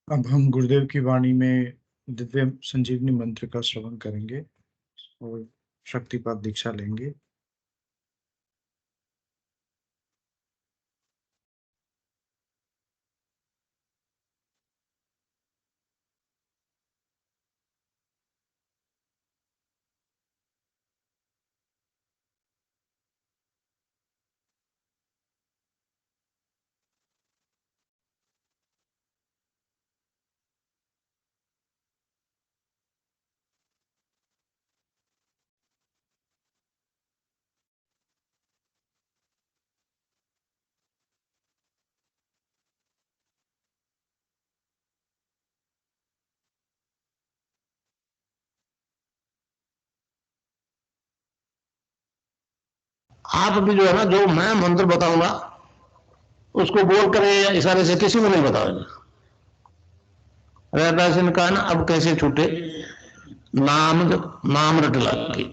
अब हम गुरुदेव की वाणी में दिव्य संजीवनी मंत्र का श्रवण करेंगे और शक्तिपात दीक्षा लेंगे। आप भी जो है ना, जो मैं मंत्र बताऊंगा उसको बोल कर या इशारे से किसी को नहीं बताओगे। रैदास ने कहा ना, अब कैसे छूटे नाम नाम रट लगी।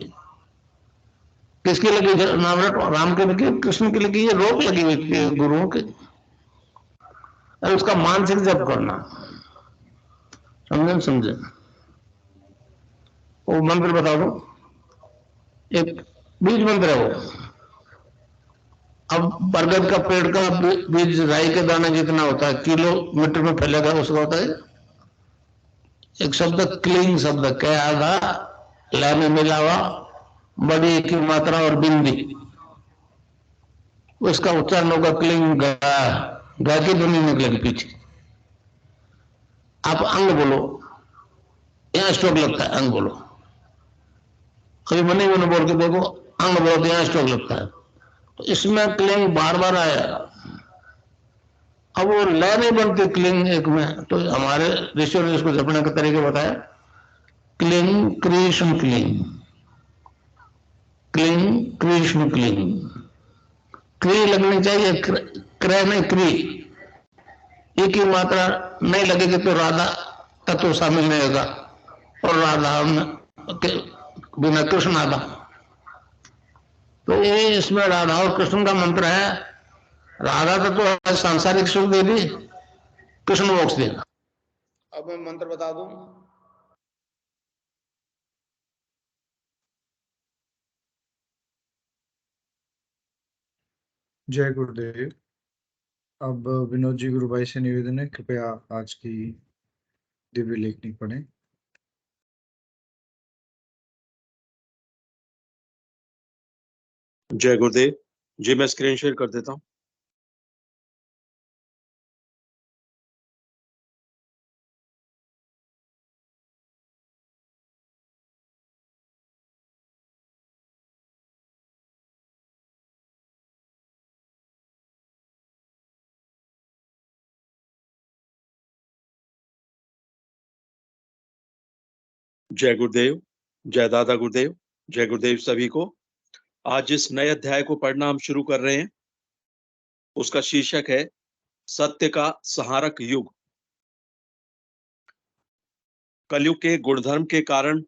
किसकी लगी नाम रट? राम के लगी, कृष्ण की लगी, ये रोक लगी हुई थी गुरुओं के। और उसका मानसिक जप करना, समझे? वो मंत्र बता दो, एक बीज मंत्र है वो। अब बरगद का पेड़ का बीज राई के दाने जितना होता है, किलोमीटर में फैलेगा, उसका होता है एक शब्द क्लीन शब्द, क्या आधा ला में मिला हुआ, बड़ी की मात्रा और बिंदी, उसका उच्चारण होगा क्लीन। गा की ध्वनि निकलेगी पीछे। आप अंग बोलो, यहाँ स्ट्रोक लगता है, अंग बोलो। कभी मनी मैंने बोल के देखो, अंग बोलो तो यहाँ स्ट्रोक लगता है। तो इसमें क्लिंग बार बार आएगा। अब वो लय नहीं बनती क्लिंग एक में, तो हमारे ऋषियों ने इसको जपने के तरीके बताया। Cling Krishna cling, cling Krishna cling. क्री लगनी चाहिए, क्रय नहीं क्री। एक ही मात्रा नहीं लगेगी तो राधा तत्व शामिल नहीं होगा, और राधा के बिना कृष्ण आधा। तो ये इसमें राधा और कृष्ण का मंत्र है। राधा तत्व सांसारिक सुख दे दी, कृष्ण मोक्ष देगा। अब मैं मंत्र बता दूं। जय गुरुदेव। अब विनोद जी गुरुभाई से निवेदन है, कृपया आज की दिव्य लेखनी पढ़ें। जय गुरुदेव जी, मैं स्क्रीन शेयर कर देता हूँ। जय गुरुदेव, जय दादा गुरुदेव, जय गुरुदेव सभी को। आज जिस नए अध्याय को पढ़ना हम शुरू कर रहे हैं, उसका शीर्षक है सत्य का संहारक युग। कलयुग के गुणधर्म के कारण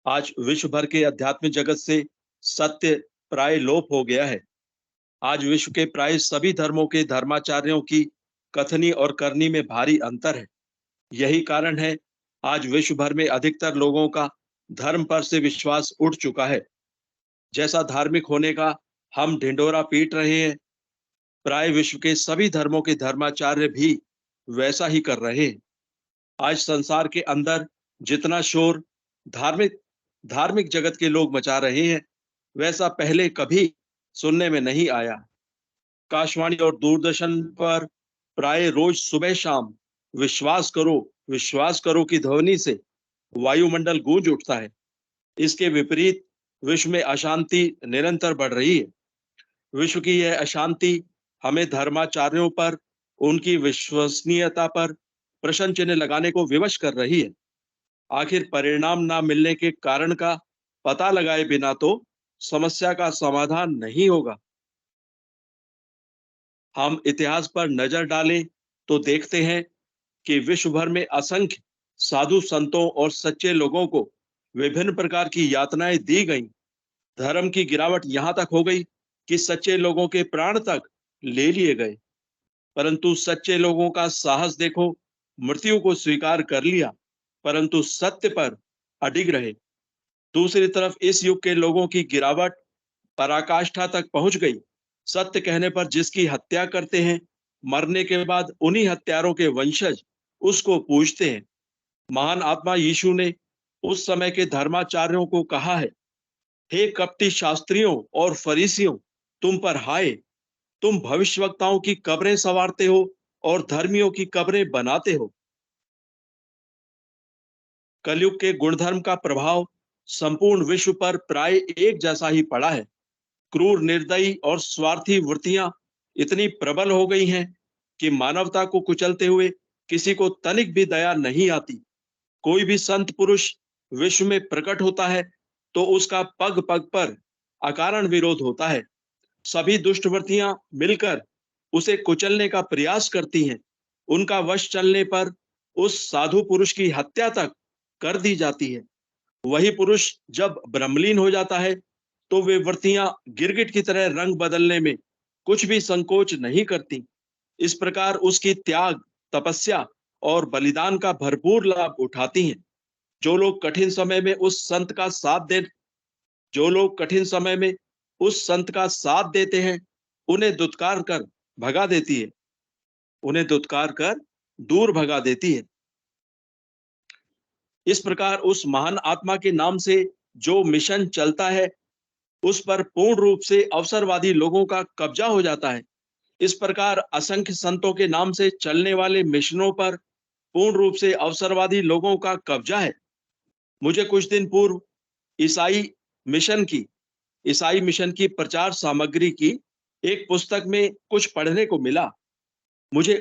आज विश्व भर के अध्यात्मिक जगत से सत्य प्राय लोप हो गया है। आज विश्व के प्राय सभी धर्मों के धर्माचार्यों की कथनी और करनी में भारी अंतर है। यही कारण है आज विश्व भर में अधिकतर लोगों का धर्म पर से विश्वास उठ चुका है। जैसा धार्मिक होने का हम ढिंढोरा पीट रहे हैं, प्राय विश्व के सभी धर्मों के धर्माचार्य भी वैसा ही कर रहे हैं। आज संसार के अंदर जितना शोर धार्मिक धार्मिक जगत के लोग मचा रहे हैं, वैसा पहले कभी सुनने में नहीं आया। आकाशवाणी और दूरदर्शन पर प्राय रोज सुबह शाम विश्वास करो की ध्वनि से वायुमंडल गूंज उठता है। इसके विपरीत विश्व में अशांति निरंतर बढ़ रही है। विश्व की यह अशांति हमें धर्माचार्यों पर, उनकी विश्वसनीयता पर प्रश्न चिन्ह लगाने को विवश कर रही है। आखिर परिणाम ना मिलने के कारण का पता लगाए बिना तो समस्या का समाधान नहीं होगा। हम इतिहास पर नजर डालें तो देखते हैं कि विश्व भर में असंख्य साधु संतों और सच्चे लोगों को विभिन्न प्रकार की यातनाएं दी गईं। धर्म की गिरावट यहां तक हो गई कि सच्चे लोगों के प्राण तक ले लिए गए। परंतु सच्चे लोगों का साहस देखो, मृत्यु को स्वीकार कर लिया, परंतु सत्य पर अडिग रहे। दूसरी तरफ इस युग के लोगों की गिरावट पराकाष्ठा तक पहुंच गई। सत्य कहने पर जिसकी हत्या करते हैं, मरने के बाद उन्हीं हत्यारों के वंशज उसको पूजते हैं। महान आत्मा यीशु ने उस समय के धर्माचार्यों को कहा है, हे कपटी शास्त्रियों और फरीसियों, तुम पर हाय, तुम भविष्यवक्ताओं की कब्रें संवारते हो और धर्मियों की कब्रें बनाते हो। कलयुग के गुणधर्म का प्रभाव संपूर्ण विश्व पर प्राय एक जैसा ही पड़ा है। क्रूर, निर्दयी और स्वार्थी वृत्तियां इतनी प्रबल हो गई हैं कि मानवता को कुचलते हुए किसी को तनिक भी दया नहीं आती। कोई भी संत पुरुष विश्व में प्रकट होता है तो उसका पग पग पर अकारण विरोध होता है। सभी दुष्टवृत्तियां मिलकर उसे कुचलने का प्रयास करती हैं। उनका वश चलने पर उस साधु पुरुष की हत्या तक कर दी जाती है। वही पुरुष जब ब्रह्मलीन हो जाता है तो वे वृत्तियां गिरगिट की तरह रंग बदलने में कुछ भी संकोच नहीं करती। इस प्रकार उसकी त्याग, तपस्या और बलिदान का भरपूर लाभ उठाती हैं। जो लोग कठिन समय में उस संत का साथ देते हैं, उन्हें दुत्कार कर भगा देती है, उन्हें दुत्कार कर दूर भगा देती है। इस प्रकार उस महान आत्मा के नाम से जो मिशन चलता है, उस पर पूर्ण रूप से अवसरवादी लोगों का कब्जा हो जाता है। इस प्रकार असंख्य संतों के नाम से चलने वाले मिशनों पर पूर्ण रूप से अवसरवादी लोगों का कब्जा है। मुझे कुछ दिन पूर्व ईसाई मिशन की प्रचार सामग्री की एक पुस्तक में कुछ पढ़ने को मिला। मुझे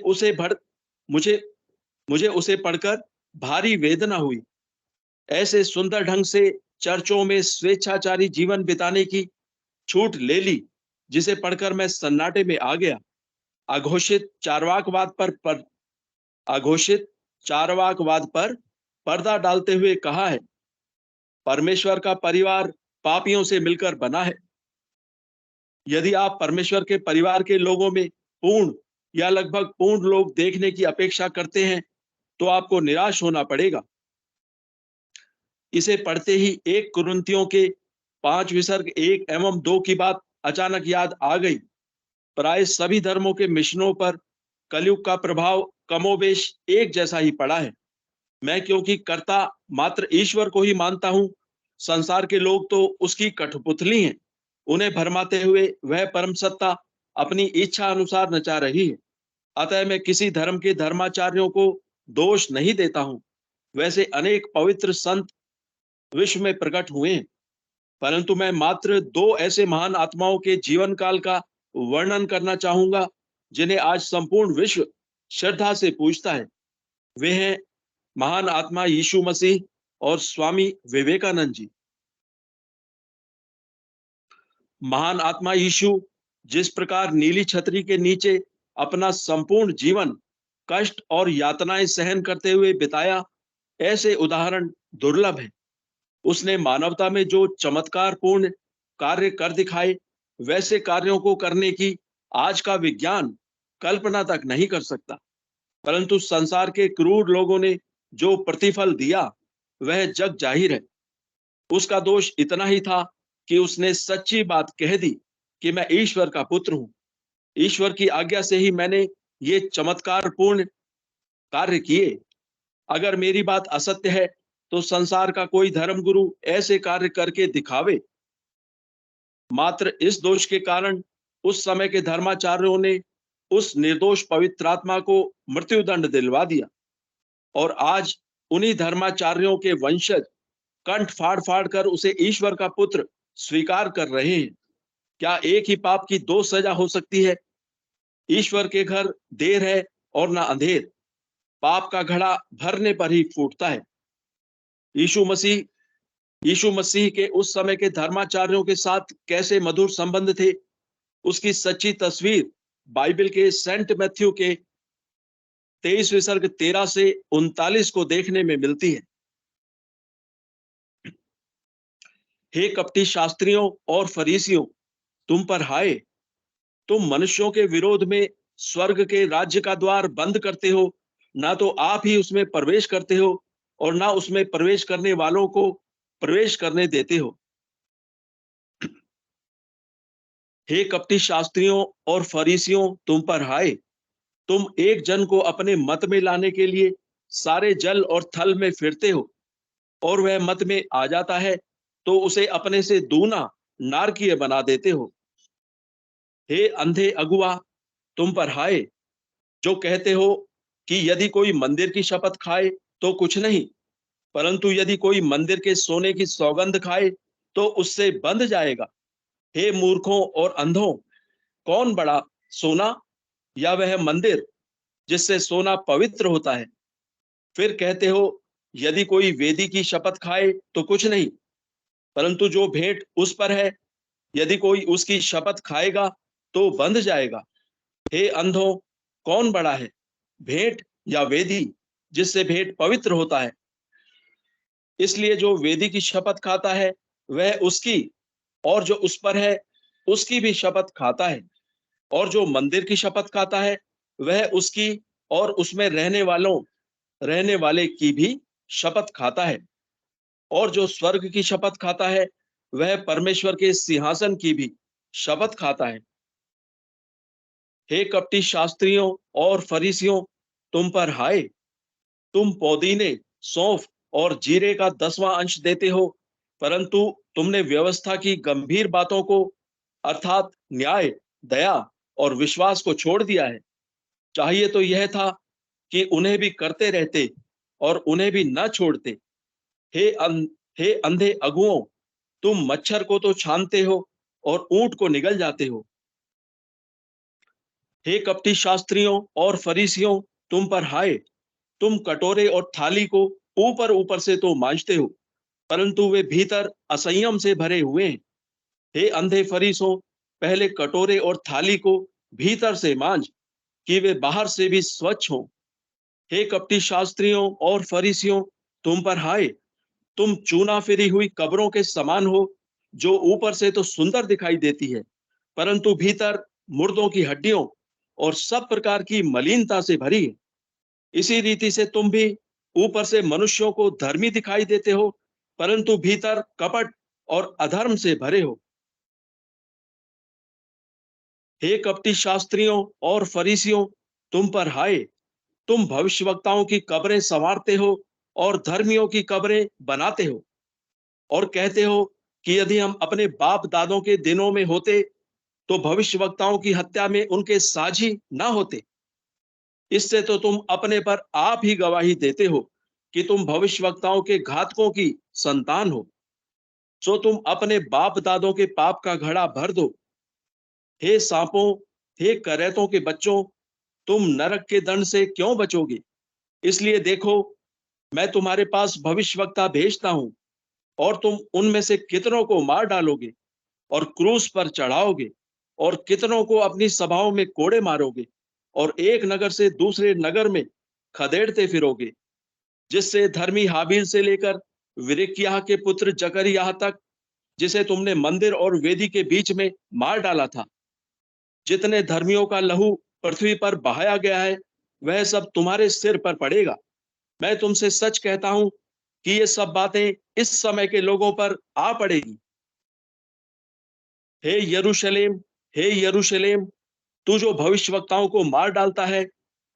उसे पढ़कर भारी वेदना हुई। ऐसे सुंदर ढंग से चर्चों में स्वेच्छाचारी जीवन बिताने की छूट ले ली, जिसे पढ़कर मैं सन्नाटे में आ गया। अघोषित चारवाकवाद पर पर्दा डालते हुए कहा है, परमेश्वर का परिवार पापियों से मिलकर बना है। यदि आप परमेश्वर के परिवार के लोगों में पूर्ण या लगभग पूर्ण लोग देखने की अपेक्षा करते हैं तो आपको निराश होना पड़ेगा। इसे पढ़ते ही 1 कुरिन्थियों के 5 विसर्ग 1 एवं 2 की बात अचानक याद आ गई। प्राय सभी धर्मों के मिशनों पर कलयुग का प्रभाव कमोबेश एक जैसा ही पड़ा है। मैं क्योंकि कर्ता मात्र ईश्वर को ही मानता हूं, संसार के लोग तो उसकी कठपुतली हैं। उन्हें भरमाते हुए वह परम सत्ता अपनी इच्छा अनुसार नचा रही है। अतः मैं किसी धर्म के धर्माचार्यों को दोष नहीं देता हूं। वैसे अनेक पवित्र संत विश्व में प्रकट हुए हैं, परंतु मैं मात्र 2 ऐसे महान आत्माओं के जीवन काल का वर्णन करना चाहूंगा जिन्हें आज संपूर्ण विश्व श्रद्धा से पूजता है। वे हैं महान आत्मा यीशु मसीह और स्वामी विवेकानंद जी। महान आत्मा यीशु जिस प्रकार नीली छतरी के नीचे अपना संपूर्ण जीवन कष्ट और यातनाएं सहन करते हुए बिताया, ऐसे उदाहरण दुर्लभ हैं। उसने मानवता में जो चमत्कारपूर्ण कार्य कर दिखाए, वैसे कार्यों को करने की आज का विज्ञान कल्पना तक नहीं कर सकता। परंतु संसार के क्रूर लोगों ने जो प्रतिफल दिया, वह जग जाहिर है। उसका दोष इतना ही था कि उसने सच्ची बात कह दी कि मैं ईश्वर का पुत्र हूं। ईश्वर की आज्ञा से ही मैंने ये चमत्कारपूर्ण कार्य किए। अगर मेरी बात असत्य है तो संसार का कोई धर्मगुरु ऐसे कार्य करके दिखावे। मात्र इस दोष के कारण उस समय के धर्माचार्यों ने उस निर्दोष पवित्र आत्मा को मृत्युदंड दिलवा दिया, और आज उन्हीं धर्माचार्यों के वंशज कंठ फाड़ फाड़ कर उसे ईश्वर का पुत्र स्वीकार कर रहे हैं। क्या एक ही पाप की 2 सजा हो सकती है? ईश्वर के घर देर है और ना अंधेर। पाप का घड़ा भरने पर ही फूटता है। यीशु मसीह के उस समय के धर्माचार्यों के साथ कैसे मधुर संबंध थे, उसकी सच्ची तस्वीर बाइबल के सेंट मैथ्यू के 23 विसर्ग 13 से 39 को देखने में मिलती है। हे कपटी शास्त्रियों और फरीसियों, तुम पर हाय, तुम मनुष्यों के विरोध में स्वर्ग के राज्य का द्वार बंद करते हो, ना तो आप ही उसमें प्रवेश करते हो और ना उसमें प्रवेश करने वालों को प्रवेश करने देते हो। हे कपटी शास्त्रियों और फरीसियों, तुम पर हाय। तुम एक जन को अपने मत में लाने के लिए सारे जल और थल में फिरते हो, और वह मत में आ जाता है तो उसे अपने से दूना नारकीय बना देते हो। हे अंधे अगुआ, तुम पर हाय, जो कहते हो कि यदि कोई मंदिर की शपथ खाए तो कुछ नहीं, परंतु यदि कोई मंदिर के सोने की सौगंध खाए तो उससे बंध जाएगा। हे मूर्खों और अंधों, कौन बड़ा, सोना या वह मंदिर जिससे सोना पवित्र होता है? फिर कहते हो, यदि कोई वेदी की शपथ खाए तो कुछ नहीं, परंतु जो भेंट उस पर है, यदि कोई उसकी शपथ खाएगा तो बंध जाएगा। हे अंधों, कौन बड़ा है, भेंट या वेदी जिससे भेंट पवित्र होता है? इसलिए जो वेदी की शपथ खाता है वह उसकी और जो उस पर है उसकी भी शपथ खाता है, और जो मंदिर की शपथ खाता है वह उसकी और उसमें रहने वाले की भी शपथ खाता है, और जो स्वर्ग की शपथ खाता है वह परमेश्वर के सिंहासन की भी शपथ खाता है। हे कपटी शास्त्रियों और फरीसियों, तुम पर हाय। तुम पौदीने, सौंफ और जीरे का 10वां अंश देते हो, परंतु तुमने व्यवस्था की गंभीर बातों को, अर्थात न्याय, दया और विश्वास को छोड़ दिया है। चाहिए तो यह था कि उन्हें भी करते रहते और उन्हें भी न छोड़ते। हे हे अंधे अगुओं, तुम मच्छर को तो छानते हो और ऊंट को निगल जाते हो। हे कपटी शास्त्रियों और फरीसियों, तुम पर हाय। तुम कटोरे और थाली को ऊपर ऊपर से तो मांजते हो, परंतु वे भीतर असंयम से भरे हुए हैं। हे अंधे फरीसों, पहले कटोरे और थाली को भीतर से मांज, कि वे बाहर से भी स्वच्छ हों। हे कपटी शास्त्रियों और फरीसियों, तुम पर हाय। तुम चूना फिरी हुई कब्रों के समान हो, जो ऊपर से तो सुंदर दिखाई देती है, परंतु भीतर मुर्दों की हड्डियों और सब प्रकार की मलिनता से भरी है। इसी रीति से तुम भी ऊपर से मनुष्यों को धर्मी दिखाई देते हो, परंतु भीतर कपट और अधर्म से भरे हो। हे कपटी शास्त्रियों और फरीसियों, तुम पर हाय। तुम भविष्यवक्ताओं की कब्रें संवारते हो और धर्मियों की कब्रें बनाते हो, और कहते हो कि यदि हम अपने बाप दादों के दिनों में होते तो भविष्यवक्ताओं की हत्या में उनके साझी ना होते। इससे तो तुम अपने पर आप ही गवाही देते हो कि तुम भविष्यवक्ताओं के घातकों की संतान हो। सो तुम अपने बाप दादों के पाप का घड़ा भर दो। हे सांपों, हे करेतों के बच्चों, तुम नरक के दंड से क्यों बचोगे? इसलिए देखो, मैं तुम्हारे पास भविष्यवक्ता भेजता हूं, और तुम उनमें से कितनों को मार डालोगे और क्रूस पर चढ़ाओगे, और कितनों को अपनी सभाओं में कोड़े मारोगे, और एक नगर से दूसरे नगर में खदेड़ते फिरोगे, जिससे धर्मी हाबिल से लेकर विरिक्याह के पुत्र जकरियाह तक, जिसे तुमने मंदिर और वेदी के बीच में मार डाला था। जितने धर्मियों का लहू पृथ्वी पर बहाया गया है, वह सब तुम्हारे सिर पर पड़ेगा। मैं तुमसे सच कहता हूं कि ये सब बातें इस समय के लोगों पर आ पड़ेगी। हे यरूशलेम, हे यरूशलेम, तू जो भविष्यवक्ताओं को मार डालता है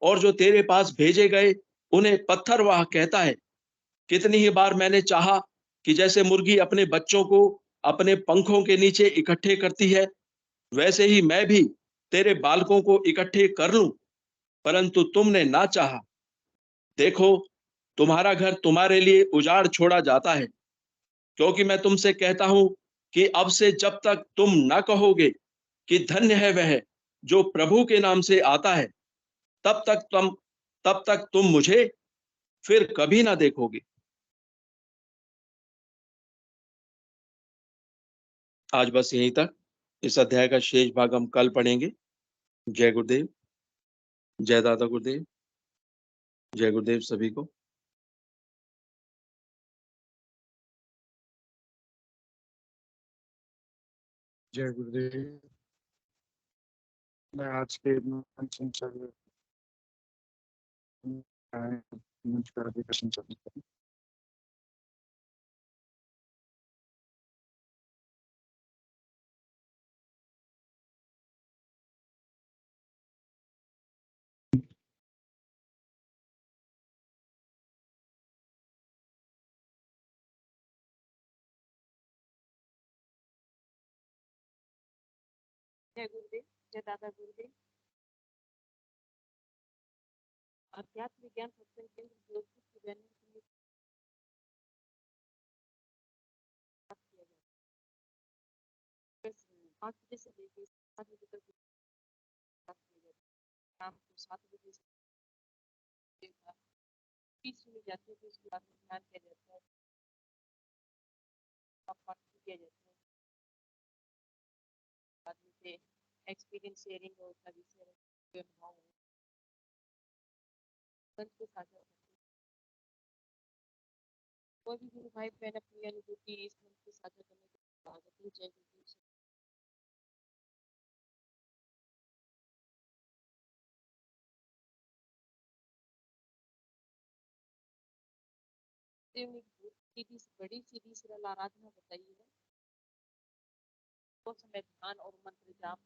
और जो तेरे पास भेजे गए उन्हें पत्थरवाह कहता है, कितनी ही बार मैंने चाहा कि जैसे मुर्गी अपने बच्चों को अपने पंखों के नीचे इकट्ठे करती है, वैसे ही मैं भी तेरे बालकों को इकट्ठे कर लूं, परंतु तुमने ना चाहा। देखो, तुम्हारा घर तुम्हारे लिए उजाड़ छोड़ा जाता है। क्योंकि मैं तुमसे कहता हूं कि अब से जब तक तुम न कहोगे कि धन्य है वह जो प्रभु के नाम से आता है, तब तक तुम मुझे फिर कभी ना देखोगे। आज बस यहीं तक। इस अध्याय का शेष भाग हम कल पढ़ेंगे। जय गुरुदेव, जय दादा गुरुदेव, जय गुरुदेव सभी को। जय गुरुदेव। मैं आज के नमस्कार जी, कसम सबमिट करें। जय गुरुदेव, जय दादा गुरुदेव। अध्यात्म विज्ञान सत्संग केंद्र जोधपुर की बैनर के लिए बात किया गया। बस 5 बजे से लेकर 7 बजे तक बात किया गया। शाम को 7 बजे से फीस सुनी जाती है, तो उसके बाद में ध्यान किया जाता है, पाठ किया जाता है, बाद में से एक्सपीरियंस शेयरिंग होता है, विषय अनुभव संत के साझा करते हैं। कोई भी गुरु भाई बहन अपनी अनुभूति इस मंच के साझा करने के लिए स्वागत है। जय गुरुदेव। देव ने सीधी बड़ी सीधी सरल आराधना बताई है। तो समय ध्यान और मंत्र जाप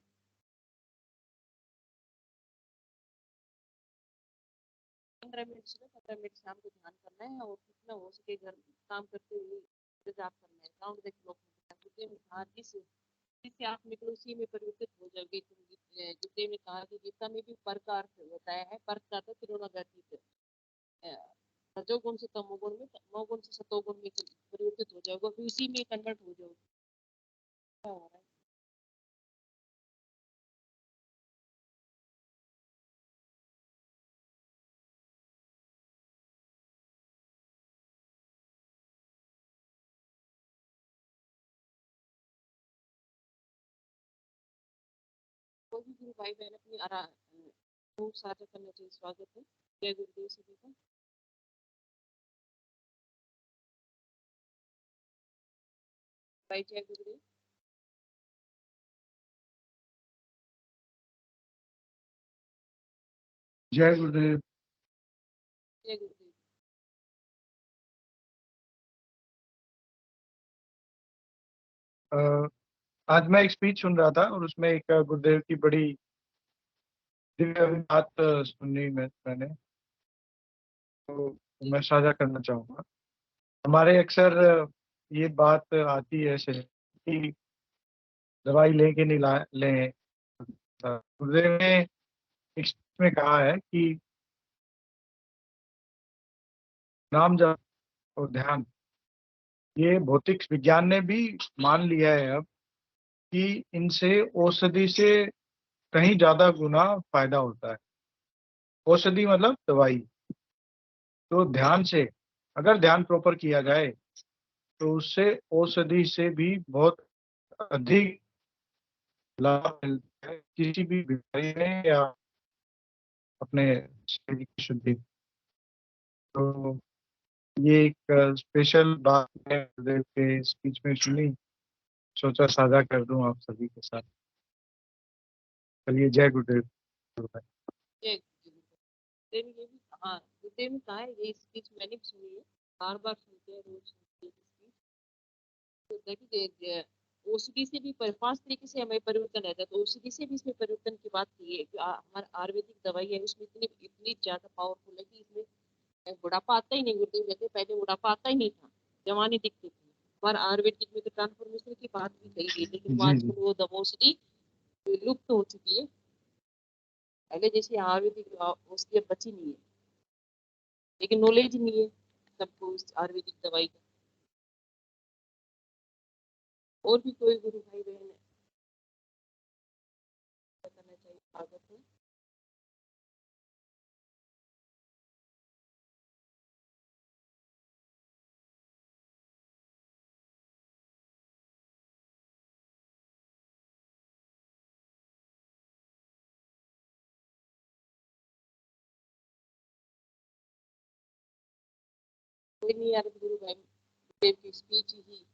15 मिनट सुबह 15 मिनट शाम को ध्यान करना है, और जितना हो सके घर काम करते हुए जाप करना है। काउंट द क्लॉक में कहा जिससे आप निकलो उसी में परिवर्तित हो जाओगे। गीता में कहा कि गीता में भी पर का अर्थ बताया है। पर का तो त्रिगुणातीत रजोगुण से तमोगुण में, तमोगुण से सतोगुण में परिवर्तित हो जाओगे, फिर उसी में कन्वर्ट हो जाओगे। क्या हो रहा है? कोई भी गुरु भाई बहन अपनी साझा करना चाहिए, स्वागत है। जय गुरुदेव सभी का। भाई जय गुरुदेव। जय गुरुदेव। जय गुरुदेव। आज मैं एक स्पीच सुन रहा था और उसमें एक गुरुदेव की बड़ी दिव्य बात सुनी मैंने, तो मैं साझा करना चाहूँगा। हमारे अक्सर ये बात आती है ऐसे कि दवाई लें कि नहीं लें। गुरुदेव ने एक स्पीच में कहा है कि नाम जप और ध्यान, ये भौतिक विज्ञान ने भी मान लिया है अब कि इनसे औषधि से कहीं ज्यादा गुना फायदा होता है। औषधि मतलब दवाई। तो ध्यान से, अगर ध्यान प्रॉपर किया जाए तो उससे औषधि से भी बहुत अधिक लाभ मिलता है किसी भी बीमारी में या अपने शरीर की शुद्धि। तो ये एक स्पेशल बात है गुरुदेव के स्पीच में सुनी, सोचा साझा कर दूं आप सभी के साथ। चलिए, जय गुरुदेव। जय गुरुदेव। गुरुदेव ने ये भी कहा, गुरुदेव ने कहा है, ये स्पीच मैंने भी सुनी है, बार बार सुनते हैं, रोज सुनते हैं स्पीच। तो देखिए औषधि से भी 5 तरीके से हमें परिवर्तन रहता है, तो औषधि से भी इसमें परिवर्तन की बात की है। हमारा आयुर्वेदिक दवाई है, उसमें इतनी ज्यादा पावरफुल है कि इसमें बुढ़ापा आता ही नहीं। गुरुदेव कहते पहले बुढ़ापा आता ही नहीं था, जवानी दिखती थी। पर आयुर्वेदिक में तो ट्रांसफॉर्मेशन की बात भी कही गई, लेकिन वो जी जी। आजकल वो दवा औषधि लुप्त हो चुकी है। पहले जैसे आयुर्वेदिक औषधि अब बची नहीं है, लेकिन नॉलेज नहीं है सबको उस आयुर्वेदिक दवाई का। और भी कोई गुरु भाई बहन करना चाहिए, स्वागत है। कोई नहीं यार, गुरु भाई देव की स्पीच ही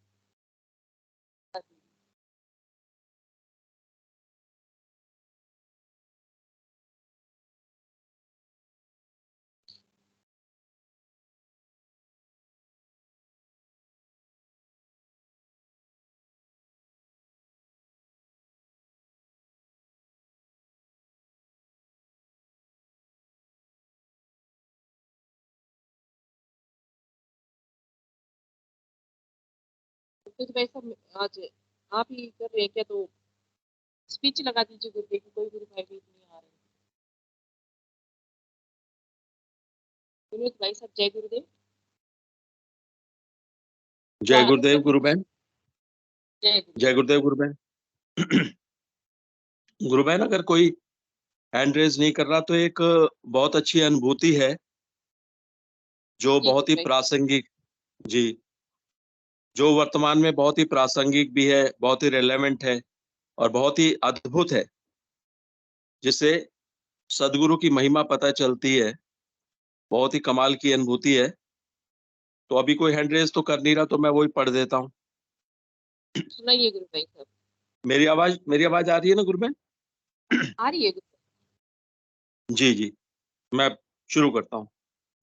तो भाई साहब आज आप ही कर रहे हैं क्या? तो स्पीच लगा दीजिए गुरुदेव की, कोई गुरु भाई भी नहीं आ रहे हैं। विनोद भाई साहब जय गुरुदेव। जय गुरुदेव गुरु बहन। जय जय गुरुदेव गुरु बहन। गुरु बहन, अगर कोई हैंड रेज नहीं कर रहा तो एक बहुत अच्छी अनुभूति है जो जी बहुत ही गुरुदेव। प्रासंगिक, जी, जो वर्तमान में बहुत ही प्रासंगिक भी है, बहुत ही रेलेवेंट है और बहुत ही अद्भुत है, जिससे सदगुरु की महिमा पता चलती है। बहुत ही कमाल की अनुभूति है। तो अभी कोई हैंड रेज तो कर नहीं रहा, तो मैं वही पढ़ देता हूँ। सुनाइए गुरु भाई साहब। मेरी आवाज आ रही है ना गुरु बहन? आ रही है गुरु। जी जी, मैं शुरू करता हूँ।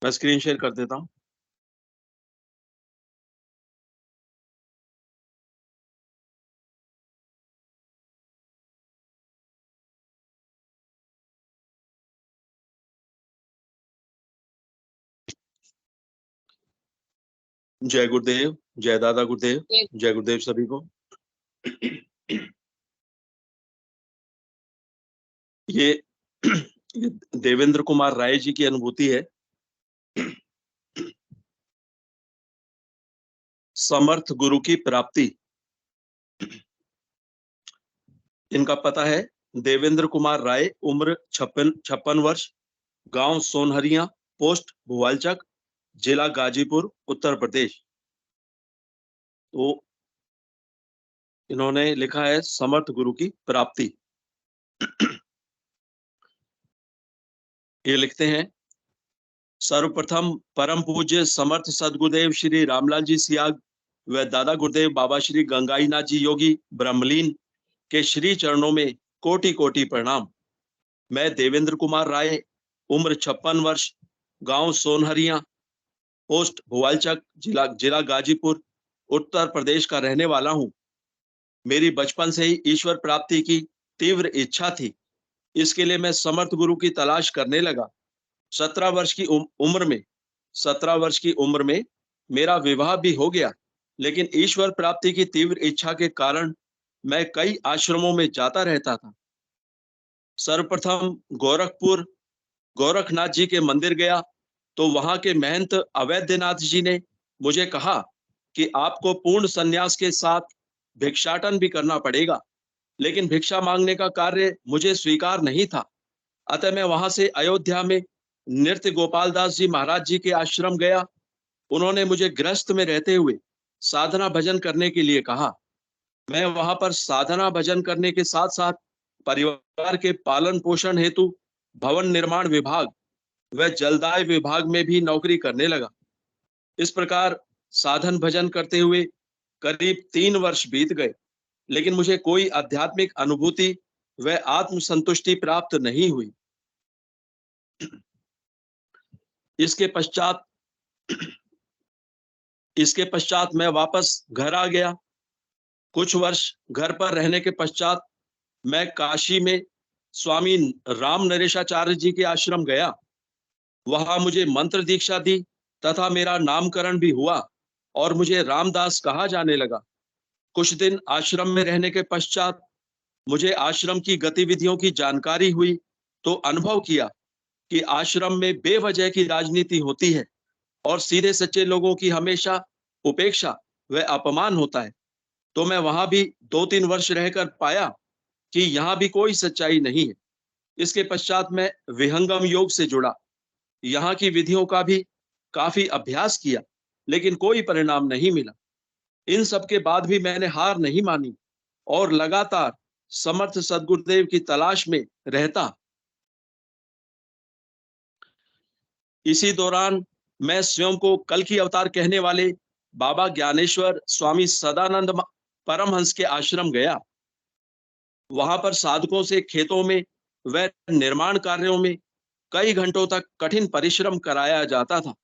मैं स्क्रीन शेयर कर देता हूँ। जय गुरुदेव, जय दादा गुरुदेव, जय गुरुदेव सभी को। ये देवेंद्र कुमार राय जी की अनुभूति है। समर्थ गुरु की प्राप्ति। इनका पता है देवेंद्र कुमार राय, उम्र 56 वर्ष, गांव सोनहरिया, पोस्ट भुवालचक, जिला गाजीपुर, उत्तर प्रदेश। तो इन्होंने लिखा है समर्थ गुरु की प्राप्ति। ये लिखते हैं, सर्वप्रथम परम पूज्य समर्थ सदगुरुदेव श्री रामलाल जी सियाग व दादा गुरुदेव बाबा श्री गंगाईनाथ जी योगी ब्रह्मलीन के श्री चरणों में कोटि कोटि प्रणाम। मैं देवेंद्र कुमार राय, उम्र 56 वर्ष, गांव सोनहरिया, पोस्ट भुवालचक, जिला गाजीपुर, उत्तर प्रदेश का रहने वाला हूं। मेरी बचपन से ही ईश्वर प्राप्ति की तीव्र इच्छा थी। इसके लिए मैं समर्थ गुरु की तलाश करने लगा। 17 वर्ष की उम्र में मेरा विवाह भी हो गया, लेकिन ईश्वर प्राप्ति की तीव्र इच्छा के कारण मैं कई आश्रमों में जाता रहता था। सर्वप्रथम गोरखपुर गोरखनाथ जी के मंदिर गया तो वहां के महंत अवैधनाथ जी ने मुझे कहा कि आपको पूर्ण संन्यास के साथ भिक्षाटन भी करना पड़ेगा, लेकिन भिक्षा मांगने का कार्य मुझे स्वीकार नहीं था। अतः मैं वहां से अयोध्या में नृत्य गोपाल दास जी महाराज जी के आश्रम गया। उन्होंने मुझे गृहस्थ में रहते हुए साधना भजन करने के लिए कहा। मैं वहां पर साधना भजन करने के साथ साथ परिवार के पालन पोषण हेतु भवन निर्माण विभाग व जलदाय विभाग में भी नौकरी करने लगा। इस प्रकार साधन भजन करते हुए करीब 3 वर्ष बीत गए, लेकिन मुझे कोई आध्यात्मिक अनुभूति व आत्म संतुष्टि प्राप्त नहीं हुई। इसके पश्चात मैं वापस घर आ गया। कुछ वर्ष घर पर रहने के पश्चात मैं काशी में स्वामी राम नरेशाचार्य जी के आश्रम गया। वहां मुझे मंत्र दीक्षा दी तथा मेरा नामकरण भी हुआ और मुझे रामदास कहा जाने लगा। कुछ दिन आश्रम में रहने के पश्चात मुझे आश्रम की गतिविधियों की जानकारी हुई तो अनुभव किया कि आश्रम में बेवजह की राजनीति होती है और सीधे सच्चे लोगों की हमेशा उपेक्षा व अपमान होता है। तो मैं वहां भी 2-3 वर्ष रहकर पाया कि यहाँ भी कोई सच्चाई नहीं है। इसके पश्चात मैं विहंगम योग से जुड़ा। यहाँ की विधियों का भी काफी अभ्यास किया, लेकिन कोई परिणाम नहीं मिला। इन सब के बाद भी मैंने हार नहीं मानी और लगातार समर्थ सदगुरुदेव की तलाश में रहता। इसी दौरान मैं स्वयं को कल की अवतार कहने वाले बाबा ज्ञानेश्वर स्वामी सदानंद परमहंस के आश्रम गया। वहां पर साधकों से खेतों में व निर्माण कार्यों में कई घंटों तक कठिन परिश्रम कराया जाता था।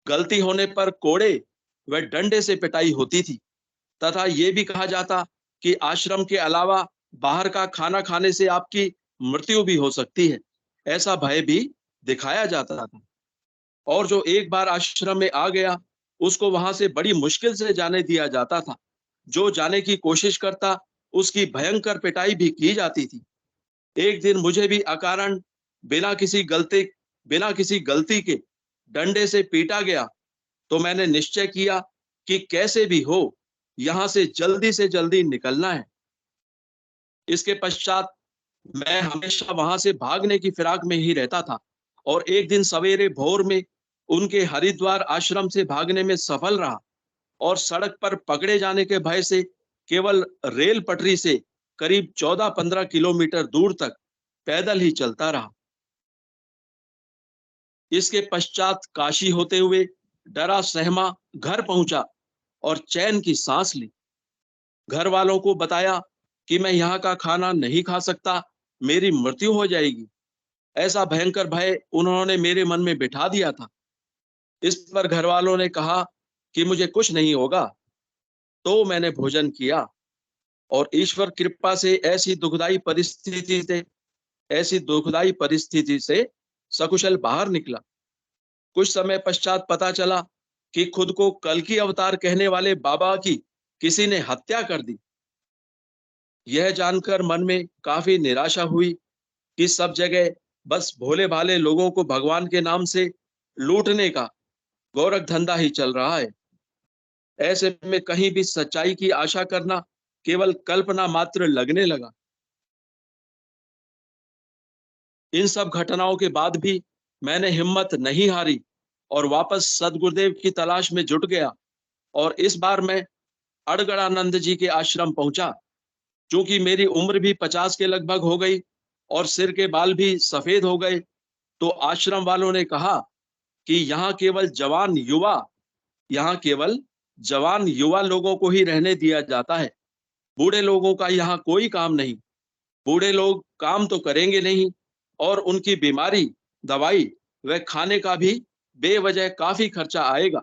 गलती होने पर कोड़े व डंडे से पिटाई होती थी तथा ये भी कहा जाता कि आश्रम के अलावा बाहर का खाना खाने से आपकी मृत्यु भी हो सकती है। ऐसा भय भी दिखाया जाता था। और जो एक बार आश्रम में आ गया उसको वहां से बड़ी मुश्किल से जाने दिया जाता था। जो जाने की कोशिश करता उसकी भयंकर पिटाई भी की जाती थी। एक दिन मुझे भी अकारण बिना किसी गलती के डंडे से पीटा गया, तो मैंने निश्चय किया कि कैसे भी हो यहां से जल्दी निकलना है। इसके पश्चात मैं हमेशा वहां से भागने की फिराक में ही रहता था और एक दिन सवेरे भोर में उनके हरिद्वार आश्रम से भागने में सफल रहा और सड़क पर पकड़े जाने के भय से केवल रेल पटरी से करीब 14-15 किलोमीटर दूर तक पैदल ही चलता रहा। इसके पश्चात काशी होते हुए डरा सहमा घर पहुंचा और चैन की सांस ली। घर वालों को बताया कि मैं यहाँ का खाना नहीं खा सकता, मेरी मृत्यु हो जाएगी। ऐसा भयंकर भय उन्होंने मेरे मन में बिठा दिया था। इस पर घर वालों ने कहा कि मुझे कुछ नहीं होगा, तो मैंने भोजन किया और ईश्वर कृपा से ऐसी दुखदाई परिस्थिति से सकुशल बाहर निकला। कुछ समय पश्चात पता चला कि खुद को कल्कि अवतार कहने वाले बाबा की किसी ने हत्या कर दी। यह जानकर मन में काफी निराशा हुई कि सब जगह बस भोले भाले लोगों को भगवान के नाम से लूटने का गोरख धंधा ही चल रहा है। ऐसे में कहीं भी सच्चाई की आशा करना केवल कल्पना मात्र लगने लगा। इन सब घटनाओं के बाद भी मैंने हिम्मत नहीं हारी और वापस सदगुरुदेव की तलाश में जुट गया और इस बार मैं अड़गड़ानंद जी के आश्रम पहुंचा। चूंकि मेरी उम्र भी 50 के लगभग हो गई और सिर के बाल भी सफेद हो गए, तो आश्रम वालों ने कहा कि यहाँ केवल जवान युवा लोगों को ही रहने दिया जाता है। बूढ़े लोगों का यहाँ कोई काम नहीं। बूढ़े लोग काम तो करेंगे नहीं और उनकी बीमारी, दवाई व खाने का भी बेवजह काफी खर्चा आएगा।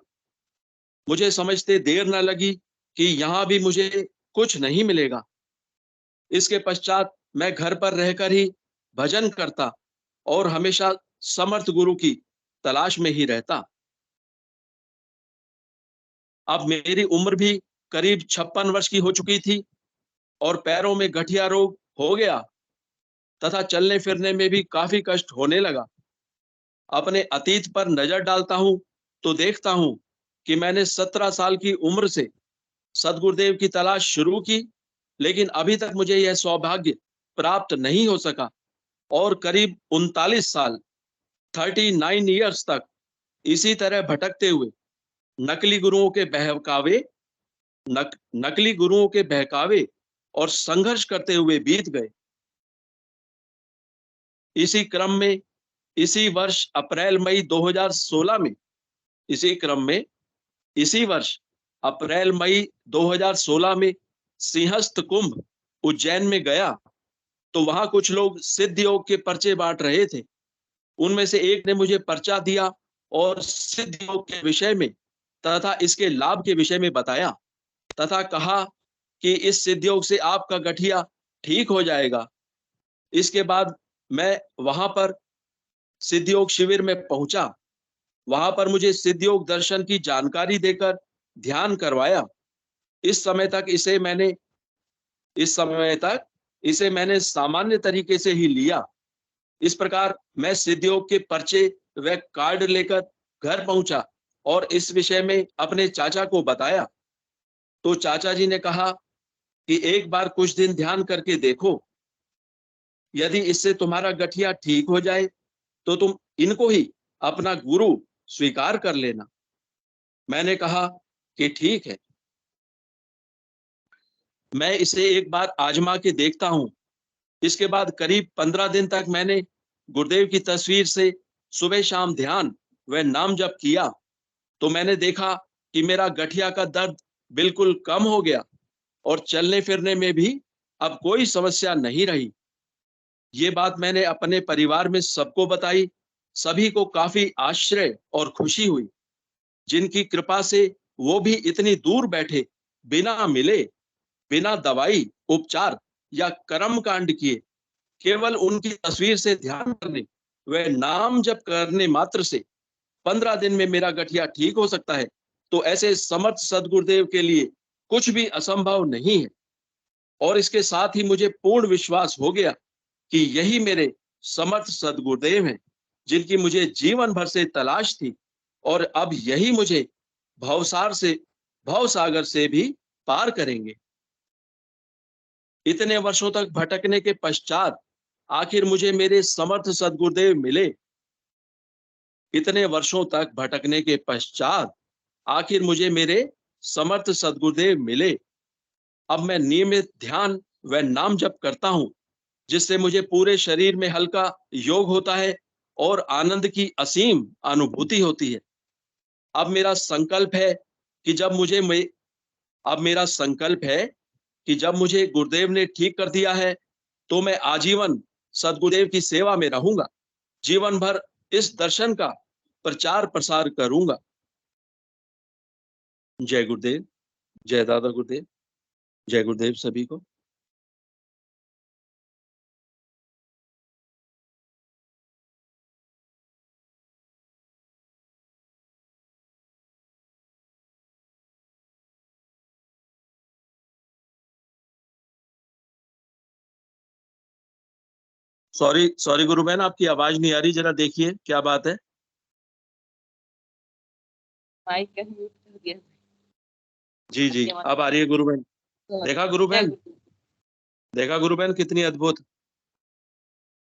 मुझे समझते देर न लगी कि यहाँ भी मुझे कुछ नहीं मिलेगा। इसके पश्चात मैं घर पर रहकर ही भजन करता और हमेशा समर्थ गुरु की तलाश में ही रहता। अब मेरी उम्र भी करीब 56 वर्ष की हो चुकी थी और पैरों में गठिया रोग हो गया तथा चलने फिरने में भी काफी कष्ट होने लगा। अपने अतीत पर नजर डालता हूं तो देखता हूं कि मैंने 17 साल की उम्र से सदगुरुदेव की तलाश शुरू की, लेकिन अभी तक मुझे यह सौभाग्य प्राप्त नहीं हो सका और करीब 39 साल 39 ईयर्स तक इसी तरह भटकते हुए नकली गुरुओं के बहकावे और संघर्ष करते हुए बीत गए। इसी क्रम में इसी वर्ष अप्रैल मई 2016 में सिंहस्थ कुंभ उज्जैन में गया, तो वहां कुछ लोग सिद्ध योग के पर्चे बांट रहे थे। उनमें से एक ने मुझे पर्चा दिया और सिद्ध योग के विषय में तथा इसके लाभ के विषय में बताया तथा कहा कि इस सिद्ध योग से आपका गठिया ठीक हो जाएगा। इसके बाद मैं वहां पर सिद्ध योग शिविर में पहुंचा। वहां पर मुझे सिद्ध योग दर्शन की जानकारी देकर ध्यान करवाया। इस समय तक इसे मैंने सामान्य तरीके से ही लिया। इस प्रकार मैं सिद्ध योग के पर्चे व कार्ड लेकर घर पहुंचा और इस विषय में अपने चाचा को बताया। तो चाचा जी ने कहा कि एक बार कुछ दिन ध्यान करके देखो, यदि इससे तुम्हारा गठिया ठीक हो जाए तो तुम इनको ही अपना गुरु स्वीकार कर लेना। मैंने कहा कि ठीक है, मैं इसे एक बार आजमा के देखता हूं। इसके बाद करीब 15 दिन तक मैंने गुरुदेव की तस्वीर से सुबह शाम ध्यान व नाम जप किया, तो मैंने देखा कि मेरा गठिया का दर्द बिल्कुल कम हो गया और चलने फिरने में भी अब कोई समस्या नहीं रही। ये बात मैंने अपने परिवार में सबको बताई। सभी को काफी आश्चर्य और खुशी हुई। जिनकी कृपा से वो भी इतनी दूर बैठे बिना मिले, बिना दवाई उपचार या कर्म कांड किए, केवल उनकी तस्वीर से ध्यान करने व नाम जप करने मात्र से 15 दिन में मेरा गठिया ठीक हो सकता है, तो ऐसे समर्थ सदगुरुदेव के लिए कुछ भी असंभव नहीं है। और इसके साथ ही मुझे पूर्ण विश्वास हो गया कि यही मेरे समर्थ सदगुरुदेव हैं, जिनकी मुझे जीवन भर से तलाश थी, और अब यही मुझे भवसागर से भी पार करेंगे। इतने वर्षों तक भटकने के पश्चात आखिर मुझे मेरे समर्थ सदगुरुदेव मिले। इतने वर्षों तक भटकने के पश्चात आखिर मुझे मेरे समर्थ सदगुरुदेव मिले। अब मैं नियमित ध्यान व नाम जप करता हूं, जिससे मुझे पूरे शरीर में हल्का योग होता है और आनंद की असीम अनुभूति होती है। अब मेरा संकल्प है कि जब मुझे गुरुदेव ने ठीक कर दिया है, तो मैं आजीवन सदगुरुदेव की सेवा में रहूंगा। जीवन भर इस दर्शन का प्रचार प्रसार करूंगा। जय गुरुदेव, जय दादा गुरुदेव, जय गुरुदेव सभी को। सॉरी गुरु बहन, आपकी आवाज नहीं आ रही, जरा देखिए क्या बात है। माइक का म्यूट कर दिया। जी अब आ रही है गुरु बहन। देखा गुरु बहन कितनी अद्भुत।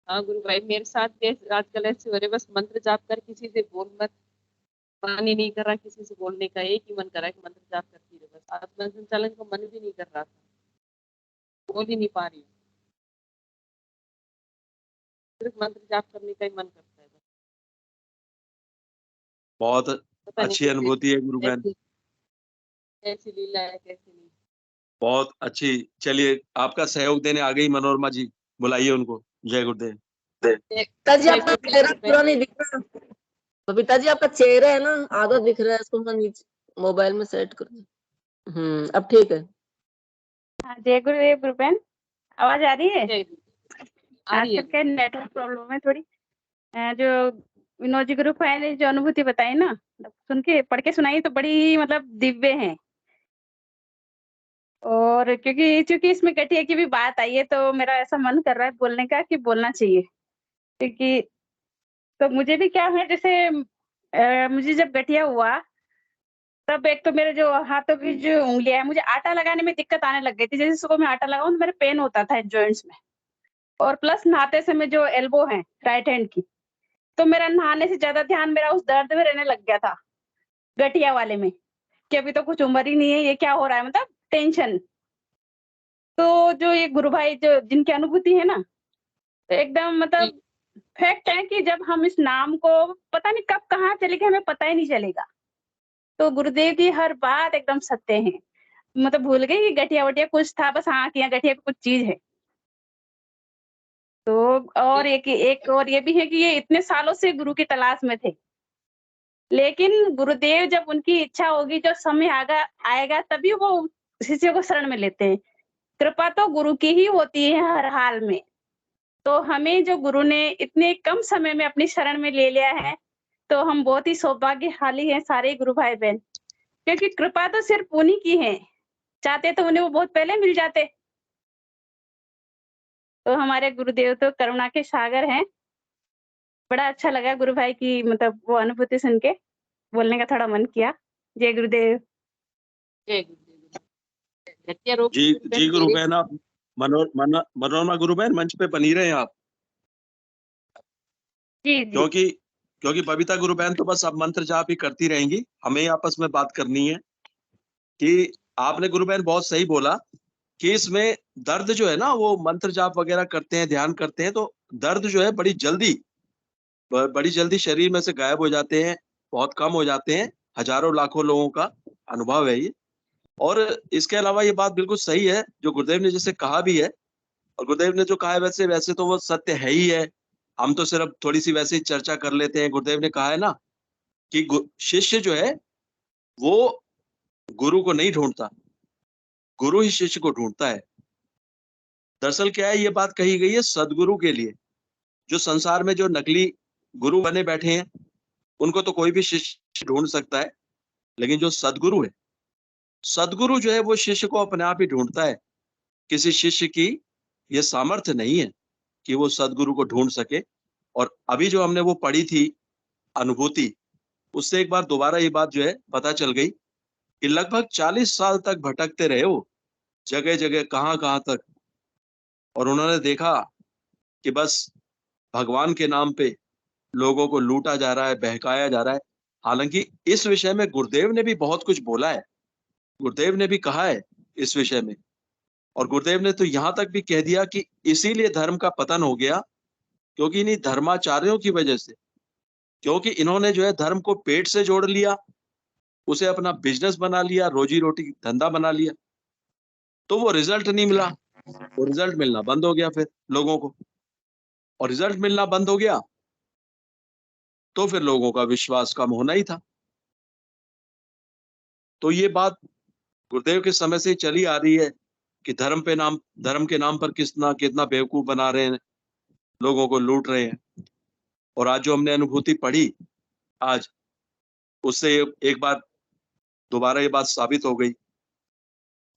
हाँ गुरु भाई, मेरे साथ भी आजकल ऐसे हो रहे, बस मंत्र जाप कर किसी से बोल मत, मन ही नहीं कर रहा किसी से बोलने का, एक ही मन कर रहा है कि मंत्र जाप करती रहे बस। आत्मा संचालन का मन भी नहीं कर रहा था, बोल ही नहीं पा रही, सिर्फ मंत्र जाप करने का ही मन करता है बस। बहुत पता नहीं अच्छी अनुभूति है गुरु बहन, कैसी लीला है कैसी नहीं। बहुत अच्छी। चलिए, आपका सहयोग देने आ गई मनोरमा जी, बुलाइए उनको। जय गुरुदेव। पिताजी आपका चेहरा पूरा नहीं दिख रहा। तो पिताजी आपका चेहरा है ना आधा दिख रहा है, इसको नीचे मोबाइल में सेट कर दो। अब ठीक है। हाँ, जय गुरुदेव गुरु बहन, आवाज आ रही है? आ रही है। आजकल नेटवर्क प्रॉब्लम है थोड़ी। जो विनोद जी गुरु भाई ने जो अनुभूति बताई ना, सुन के पढ़ के सुनाई तो बड़ी मतलब दिव्य है। और क्योंकि इसमें गठिया की भी बात आई है, तो मेरा ऐसा मन कर रहा है बोलने का कि बोलना चाहिए। क्योंकि तो मुझे भी क्या है, जैसे मुझे जब गठिया हुआ तब एक तो मेरे जो हाथों की जो उंगलियां है, मुझे आटा लगाने में दिक्कत आने लग गई थी। जैसे सुबह में आटा लगाऊं तो मेरे पेन होता था जॉइंट्स में, और प्लस नहाते समय जो एल्बो है राइट हैंड की, तो मेरा नहाने से ज्यादा ध्यान मेरा उस दर्द में रहने लग गया था, गठिया वाले में, कि अभी तो कुछ उम्र ही नहीं है, ये क्या हो रहा है, मतलब टेंशन। तो जो ये गुरु भाई जो जिनकी अनुभूति है ना, तो एकदम मतलब फैक्ट है कि जब हम इस नाम को पता नहीं कब कहाँ चले गए, हमें पता ही नहीं चलेगा। तो गुरुदेव की हर बात एकदम सत्य है। मतलब भूल गई कि गठिया वठिया कुछ था, बस हाँ कि गठिया कुछ चीज है। तो और एक और ये भी है कि ये इतने सालों से गुरु की तलाश में थे, लेकिन गुरुदेव जब उनकी इच्छा होगी, जो समय आएगा तभी वो शिष्य को शरण में लेते हैं। कृपा तो गुरु की ही होती है हर हाल में। तो हमें जो गुरु ने इतने कम समय में अपनी शरण में ले लिया है, तो हम बहुत ही सौभाग्यशाली हैं सारे गुरु भाई बहन, क्योंकि कृपा तो सिर्फ उन्हीं की है। चाहते तो उन्हें वो बहुत पहले मिल जाते। तो हमारे गुरुदेव तो करुणा के सागर हैं। बड़ा अच्छा लगा गुरु भाई की मतलब वो अनुभूति सुन के, बोलने का थोड़ा मन किया। जय गुरुदेव। जय गुरुदेव। जी गुरु बहन, आप मनोरमा गुरु बहन मंच पे बनी रहे आप। जी क्योंकि बबीता गुरु बहन तो बस अब मंत्र जाप ही करती रहेंगी, हमें आपस में बात करनी है। कि आपने गुरु बहन बहुत सही बोला कि इसमें दर्द जो है ना, वो मंत्र जाप वगैरह करते हैं, ध्यान करते हैं, तो दर्द जो है बड़ी जल्दी शरीर में से गायब हो जाते हैं, बहुत कम हो जाते हैं। हजारों लाखों लोगों का अनुभव है ये। और इसके अलावा ये बात बिल्कुल सही है जो गुरुदेव ने जैसे कहा भी है, और गुरुदेव ने जो कहा है वैसे तो वो सत्य है ही है। हम तो सिर्फ थोड़ी सी वैसे ही चर्चा कर लेते हैं। गुरुदेव ने कहा है ना कि शिष्य जो है वो गुरु को नहीं ढूंढता, गुरु ही शिष्य को ढूंढता है। दरअसल क्या है, ये बात कही गई है सदगुरु के लिए। जो संसार में जो नकली गुरु बने बैठे हैं, उनको तो कोई भी शिष्य ढूंढ सकता है, लेकिन जो सदगुरु है सदगुरु जो है वो शिष्य को अपने आप ही ढूंढता है। किसी शिष्य की ये सामर्थ्य नहीं है कि वो सदगुरु को ढूंढ सके। और अभी जो हमने वो पढ़ी थी अनुभूति, उससे एक बार दोबारा ये बात जो है पता चल गई कि लगभग 40 साल तक भटकते रहे वो, जगह जगह, कहाँ कहाँ तक। और उन्होंने देखा कि बस भगवान के नाम पे लोगों को लूटा जा रहा है, बहकाया जा रहा है। हालांकि इस विषय में गुरुदेव ने भी बहुत कुछ बोला है, गुरुदेव ने भी कहा है इस विषय में। और गुरुदेव ने तो यहाँ तक भी कह दिया कि इसीलिए धर्म का पतन हो गया, क्योंकि इन्हीं धर्माचार्यों की वजह से, क्योंकि इन्होंने जो है धर्म को पेट से जोड़ लिया, उसे अपना बिजनेस बना लिया, रोजी रोटी धंधा बना लिया, तो वो रिजल्ट नहीं मिला। वो रिजल्ट मिलना बंद हो गया फिर लोगों को, और रिजल्ट मिलना बंद हो गया तो फिर लोगों का विश्वास कम होना ही था। तो ये बात गुरुदेव के समय से चली आ रही है कि धर्म के नाम पर कितना बेवकूफ बना रहे हैं, लोगों को लूट रहे हैं। और आज जो हमने अनुभूति पढ़ी आज, उससे एक बार दोबारा ये बात साबित हो गई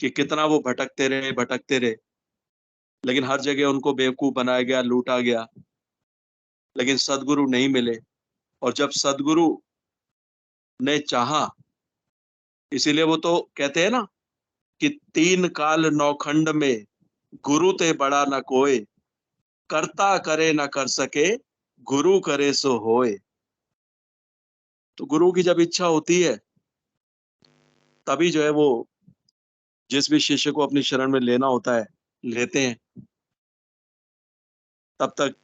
कि कितना वो भटकते रहे, लेकिन हर जगह उनको बेवकूफ बनाया गया, लूटा गया, लेकिन सदगुरु नहीं मिले। और जब सदगुरु ने चाहा, इसीलिए वो तो कहते हैं ना कि 3 काल नौखंड में गुरु ते बड़ा न कोय, करता करे न कर सके, गुरु करे सो होए। तो गुरु की जब इच्छा होती है तभी जो है वो जिस भी शिष्य को अपनी शरण में लेना होता है लेते हैं। तब तक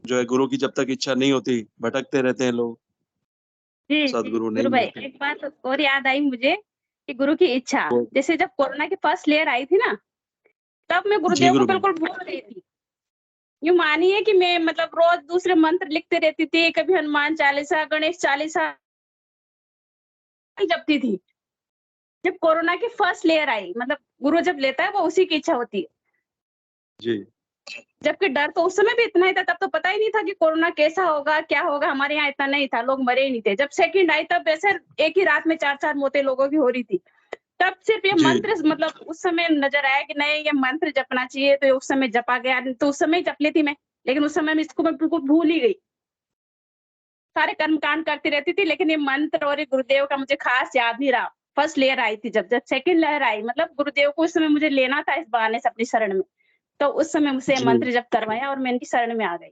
जो है गुरु की जब तक इच्छा नहीं होती भटकते रहते हैं लोग, जी जी सदगुरु नहीं गुरु भाई, मिलते। एक बात और याद आई मुझे कि गुरु की इच्छा, वो- जैसे जब कोरोना की फर्स्ट लेयर आई थी ना, तब मैं जी गुरुदेव को गुरु भाई। बिल्कुल भूल गई थी। यूं मानिए कि मैं मतलब रोज दूसरे मंत्र लिखते रहती थी, कभी हनुमान चालीसा, गणेश चालीसा जपती थी। जब कोरोना की फर्स्ट लेयर आई, मतलब गुरु जब लेता है वो उसी की इच्छा होती है। जी जबकि डर तो उस समय भी इतना ही था, तब तो पता ही नहीं था कि कोरोना कैसा होगा, क्या होगा। हमारे यहाँ इतना नहीं था, लोग मरे ही नहीं थे। जब सेकंड आई तब वैसे एक ही रात में 4-4 मौतें लोगों की हो रही थी। तब सिर्फ ये जी मंत्र मतलब उस समय नजर आया कि नहीं ये मंत्र जपना चाहिए, तो उस समय जपा गया। तो उस समय जप ली थी मैं, लेकिन उस समय मैं इसको मैं बिल्कुल भूल ही गई। सारे कर्म कांड करती रहती थी, लेकिन ये मंत्र और ये गुरुदेव का मुझे खास याद नहीं रहा। फर्स्ट लेयर आई थी, जब जब सेकंड लेयर आई, मतलब गुरुदेव को उस समय मुझे लेना था इस बहाने से अपनी शरण में, तो उस समय मुझसे जी मंत्र जप करवाया और मैं इनकी शरण में आ गई।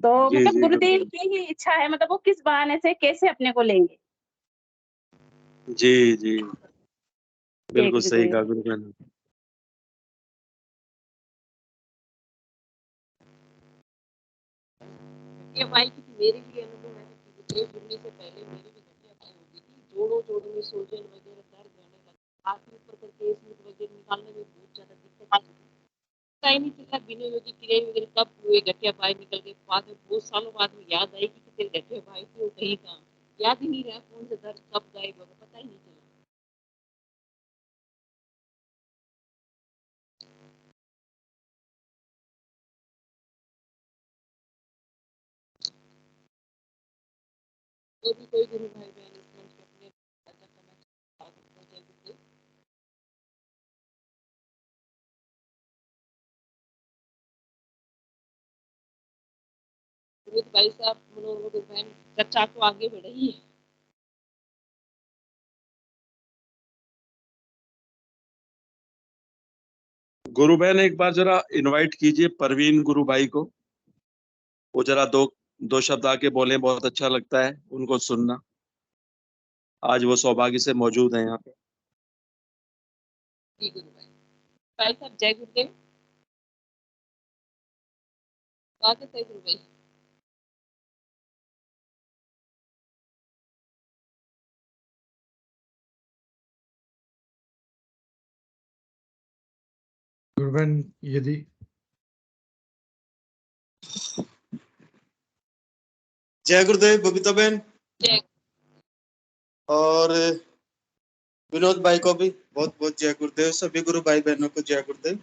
तो जी मतलब जी गुरु गुरुदेव भाई। की ही इच्छा है, मतलब वो किस बहाने से कैसे अपने को लेंगे। जी जी जय बिल्कुल सही गुरुदेव। कहा गुरु भाई ने। ये भाई की मेरी भी अनुभव है कि गुरुदेव जुड़ने से पहले मेरी भी घटिया बाई होती थी। जोड़ों में सूजन वगैरह दर्द रहने लगा, हाथ में ऊपर करके स्मूथ वगैरह निकालने में बहुत ज्यादा दिक्कत आती थी। पता ही नहीं चला बिना योगी क्रिया वगैरह कब हुए घटिया बाई निकल गई। बाद में बहुत सालों बाद में याद आई कि तेरे घटिया बाई थी वो कहीं कहाँ, याद ही नहीं रहा कौन सा दर्द कब गायब होगा, पता ही नहीं चला। तो भी कोई गुरु भाई बहन इस मंच पे अपने साझा करना चाहते हैं। विनीत भाई साहब, मनोहर बहन, चर्चा तो आगे बढ़ रही है। गुरु बहन एक बार जरा इनवाइट कीजिए परवीन गुरु भाई को, वो जरा दो दो शब्द आके बोले, बहुत अच्छा लगता है उनको सुनना। आज वो सौभाग्य से मौजूद है यहाँ पे। जी गुरु भाई। भाई साहब जय गुरुदेव। स्वागत है गुरु भाई। गुरुबन यदि जय गुरुदेव बबीता बहन, जय और विनोद भाई को भी बहुत बहुत जय गुरुदेव। सभी गुरु भाई बहनों को जय गुरुदेव।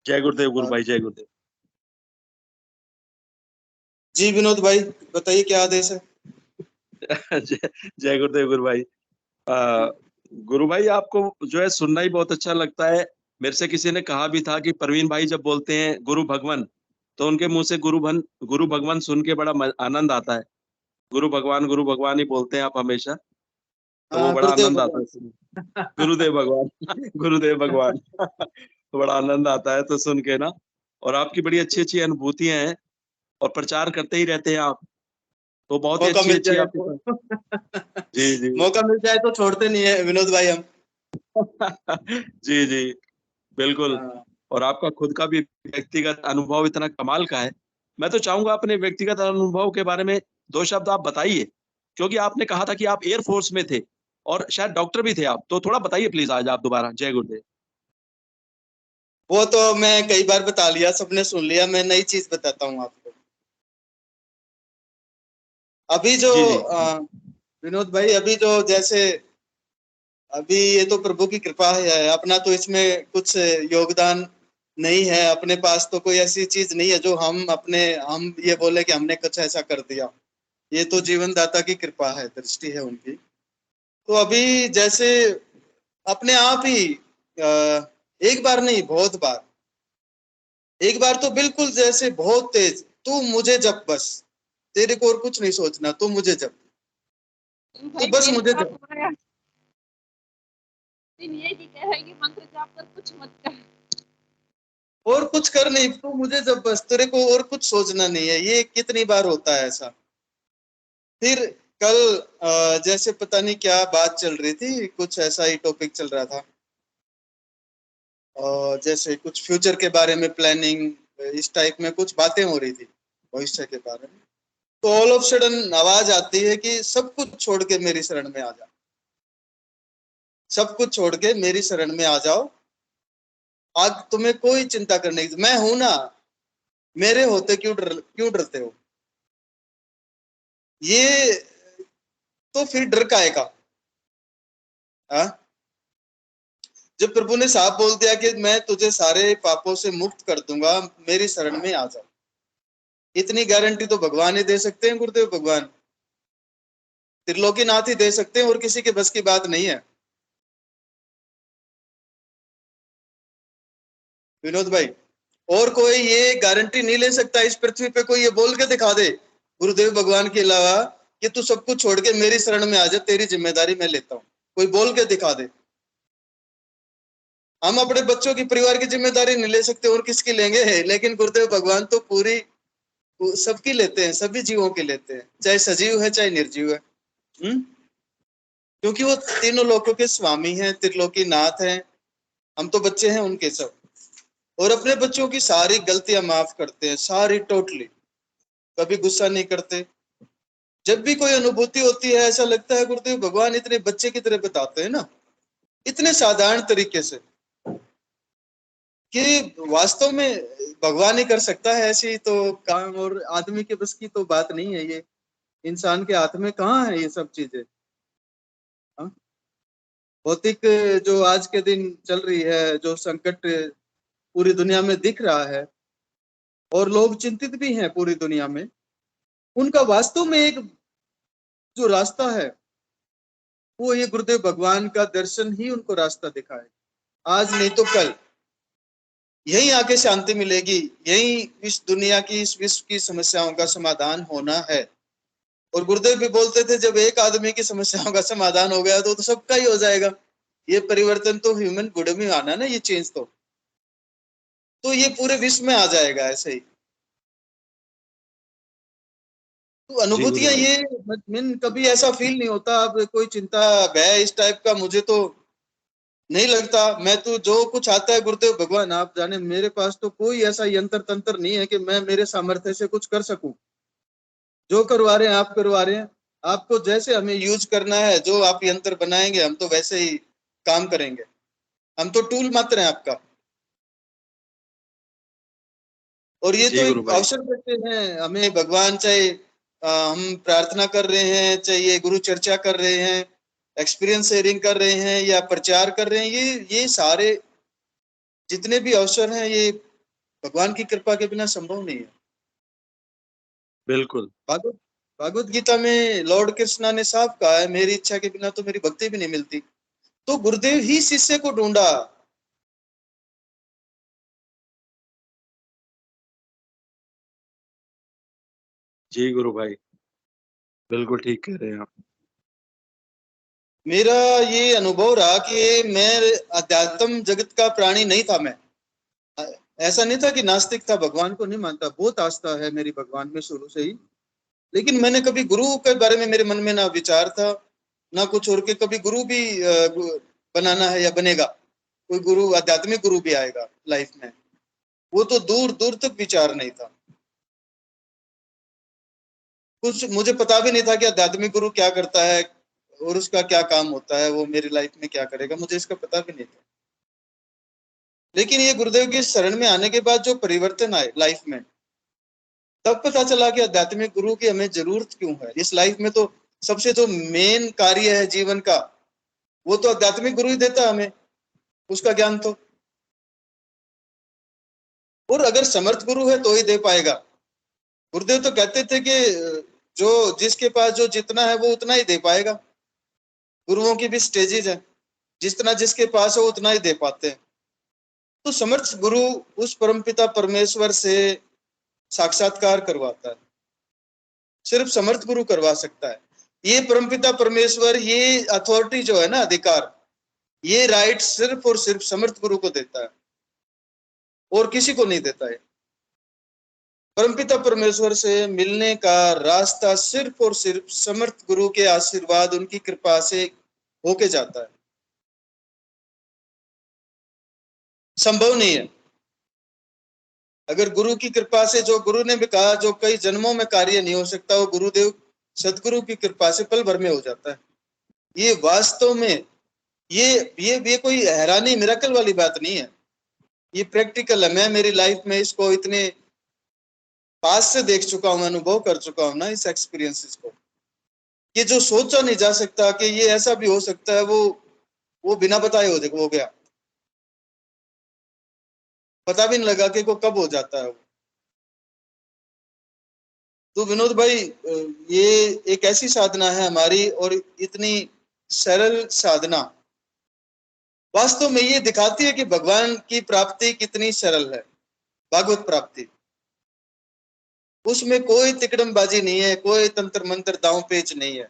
जय गुरुदेव गुरु और भाई, जय गुरुदेव। जी विनोद भाई बताइए क्या आदेश है। जय जय गुरुदेव गुरु भाई। गुरु भाई आपको जो है सुनना ही बहुत अच्छा लगता है। मेरे से किसी ने कहा भी था कि परवीन भाई जब बोलते हैं गुरु भगवान, तो उनके मुंह से गुरु भगवान सुन के बड़ा आनंद आता है। गुरु भगवान ही बोलते हैं आप हमेशा, तो वो हाँ, बड़ा गुरुदेव आनंद आता भगवान। है सुन। गुरुदेव भगवान गुरुदेव भगवान तो बड़ा आनंद आता है तो सुन के ना। और आपकी बड़ी अच्छी अच्छी अनुभूतियां हैं और प्रचार करते ही रहते हैं आप, तो बहुत ही मौका अच्छी मिल अच्छी जाए आपके पास। तो जी जी मौका मिल जाए तो छोड़ते नहीं है विनोद भाई हम। जी जी बिल्कुल। हाँ। और आपका खुद का भी व्यक्तिगत अनुभव इतना कमाल का है। मैं तो चाहूंगा अपने व्यक्तिगत अनुभव के बारे में दो शब्द आप बताइए, क्योंकि आपने कहा था कि आप एयर फोर्स में थे और शायद डॉक्टर भी थे आप, तो थोड़ा बताइए प्लीज आज आप दोबारा। जय गुरुदेव। वो तो मैं कई बार बता लिया, सबने सुन लिया, मैं नई चीज बताता हूँ आपको। अभी जो जी जी विनोद भाई, अभी जो जैसे अभी ये तो प्रभु की कृपा है, अपना तो इसमें कुछ योगदान नहीं है। अपने पास तो कोई ऐसी चीज नहीं है जो हम ये बोले कि हमने कुछ ऐसा कर दिया। ये तो जीवन दाता की कृपा है, दृष्टि है उनकी। तो अभी जैसे अपने आप ही एक बार नहीं, बहुत बार, एक बार तो बिल्कुल जैसे बहुत तेज, तू मुझे जप, बस तेरे को और कुछ नहीं सोचना, तू मुझे जप, तू भाई बस मेरे मुझे साथ जप, हो रहा है। दिन ये कि कह रहा है कि मंत्र जाप कर, कुछ मत कर। और कुछ कर नहीं, तू मुझे जब, बस तेरे को और कुछ सोचना नहीं है। ये कितनी बार होता है ऐसा। फिर कल जैसे पता नहीं क्या बात चल रही थी, कुछ ऐसा ही टॉपिक चल रहा था, और जैसे कुछ फ्यूचर के बारे में प्लानिंग, इस टाइप में कुछ बातें हो रही थी भविष्य के बारे में। तो ऑल ऑफ सडन आवाज आती है कि सब कुछ छोड़ के मेरी शरण में आ जाओ, सब कुछ छोड़ के मेरी शरण में आ जाओ, आज तुम्हें कोई चिंता करने की, मैं हूं ना, मेरे होते क्यों डरते हो। ये तो फिर डर का आएगा। हाँ, जब प्रभु ने साफ बोल दिया कि मैं तुझे सारे पापों से मुक्त कर दूंगा, मेरी शरण में आ जाओ, इतनी गारंटी तो भगवान ही दे सकते हैं, गुरुदेव भगवान, त्रिलोकीनाथ ही दे सकते हैं, और किसी के बस की बात नहीं है। विनोद भाई, और कोई ये गारंटी नहीं ले सकता इस पृथ्वी पे, कोई ये बोल के दिखा दे गुरुदेव भगवान के अलावा कि तू सब कुछ छोड़ के मेरी शरण में आ जा, तेरी जिम्मेदारी मैं लेता हूँ, कोई बोल के दिखा दे। हम अपने बच्चों की, परिवार की जिम्मेदारी नहीं ले सकते, और किसकी लेंगे, लेकिन गुरुदेव भगवान तो पूरी सबकी लेते हैं, सभी जीवों की लेते हैं, चाहे सजीव है चाहे निर्जीव है। क्योंकि वो तीनों लोकों के स्वामी हैं, त्रिलोकी नाथ हैं, हम तो बच्चे हैं उनके सब, और अपने बच्चों की सारी गलतियां माफ करते हैं, सारी टोटली, कभी गुस्सा नहीं करते। जब भी कोई अनुभूति होती है, ऐसा लगता है गुरुदेव भगवान इतने बच्चे की तरह बताते हैं ना, इतने साधारण तरीके से, कि वास्तव में भगवान ही कर सकता है ऐसी तो काम, और आदमी के बस की तो बात नहीं है ये, इंसान के हाथ में कहाँ है ये सब चीजें। हाँ? भौतिक जो आज के दिन चल रही है, जो संकट पूरी दुनिया में दिख रहा है, और लोग चिंतित भी हैं पूरी दुनिया में, उनका वास्तव में एक जो रास्ता है, वो ये गुरुदेव भगवान का दर्शन ही उनको रास्ता दिखाए। आज नहीं तो कल यही आके शांति मिलेगी, यही इस दुनिया की, इस विश्व की समस्याओं का समाधान होना है। और गुरुदेव भी बोलते थे, जब एक आदमी की समस्याओं का समाधान हो गया तो सबका ही हो जाएगा। ये परिवर्तन तो ह्यूमन गुड में आना ना, ये चेंज तो ये पूरे विश्व में आ जाएगा ऐसे ही। तो जी गुरु अनुभूतियां भाई। ये, मैं कभी ऐसा फील नहीं होता अब कोई चिंता, भय इस टाइप का मुझे तो नहीं लगता। मैं तो जो कुछ आता है गुरुदेव भगवान आप जाने, मेरे पास तो कोई ऐसा यंत्र तंत्र नहीं है कि मैं मेरे सामर्थ्य से कुछ कर सकूं। जो करवा रहे हैं आप करवा रहे हैं, आपको जैसे हमें यूज करना है, जो आप यंत्र बनाएंगे हम तो वैसे ही काम करेंगे, हम तो टूल मात्र हैं आपका। और ये तो जी गुरु एक भाई। अवसर देते हैं हमें भगवान, चाहे हम प्रार्थना कर रहे हैं, चाहे ये गुरु चर्चा कर रहे हैं, एक्सपीरियंस शेयरिंग कर रहे हैं, या प्रचार कर रहे हैं, ये सारे जितने भी अवसर हैं, ये भगवान की कृपा के बिना संभव नहीं है। बिल्कुल। भागवत भागवत गीता में लॉर्ड कृष्णा ने साफ कहा है, मेरी इच्छा के बिना तो मेरी भक्ति भी नहीं मिलती। तो गुरुदेव ही शिष्य को ढूंढा। जी गुरु भाई, बिल्कुल ठीक कह रहे हैं आप। मेरा ये अनुभव रहा कि मैं अध्यात्म जगत का प्राणी नहीं था। मैं ऐसा नहीं था कि नास्तिक था, भगवान को नहीं मानता, बहुत आस्था है मेरी भगवान में शुरू से ही, लेकिन मैंने कभी गुरु के बारे में मेरे मन में ना विचार था ना कुछ और के कभी गुरु भी बनाना है या बनेगा, कोई गुरु आध्यात्मिक गुरु भी आएगा लाइफ में, वो तो दूर दूर तक विचार नहीं था। कुछ मुझे पता भी नहीं था कि आध्यात्मिक गुरु क्या करता है और उसका क्या काम होता है, वो मेरी लाइफ में क्या करेगा, मुझे इसका पता भी नहीं था। लेकिन ये गुरुदेव की शरण में आने के बाद जो परिवर्तन आए लाइफ में, तब पता चला कि आध्यात्मिक गुरु की हमें जरूरत क्यों है इस लाइफ में। तो सबसे जो मेन कार्य है जीवन का, वो तो आध्यात्मिक गुरु ही देता है हमें उसका ज्ञान तो, और अगर समर्थ गुरु है तो ही दे पाएगा। गुरुदेव तो कहते थे कि जो जिसके पास जो जितना है वो उतना ही दे पाएगा। गुरुओं की भी स्टेजेज है, जितना जिसके पास है उतना ही दे पाते हैं। तो समर्थ गुरु उस परमपिता परमेश्वर से साक्षात्कार करवाता है, सिर्फ समर्थ गुरु करवा सकता है। ये परमपिता परमेश्वर, ये अथॉरिटी जो है ना, अधिकार, ये राइट सिर्फ और सिर्फ समर्थ गुरु को देता है और किसी को नहीं देता है। परमपिता परमेश्वर से मिलने का रास्ता सिर्फ और सिर्फ समर्थ गुरु के आशीर्वाद, उनकी कृपा से होके जाता है, संभव नहीं है। अगर गुरु की कृपा से, जो गुरु ने भी कहा जो कई जन्मों में कार्य नहीं हो सकता, वो गुरुदेव सदगुरु की कृपा से पल भर में हो जाता है। ये वास्तव में ये कोई हैरानी मिरेकल वाली बात नहीं है, ये प्रैक्टिकल है। मैं मेरी लाइफ में इसको इतने पास से देख चुका हूं, अनुभव कर चुका हूं ना इस एक्सपीरियंसेस को, कि जो सोचा नहीं जा सकता कि ये ऐसा भी हो सकता है, वो बिना बताए हो गया। पता भी नहीं लगा कि वो कब हो जाता है। तो विनोद भाई, ये एक ऐसी साधना है हमारी, और इतनी सरल साधना वास्तव में ये दिखाती है कि भगवान की प्राप्ति कितनी सरल है। भागवत प्राप्ति, उसमें कोई तिकड़मबाजी नहीं है, कोई तंत्र मंत्र दांव पेच नहीं है।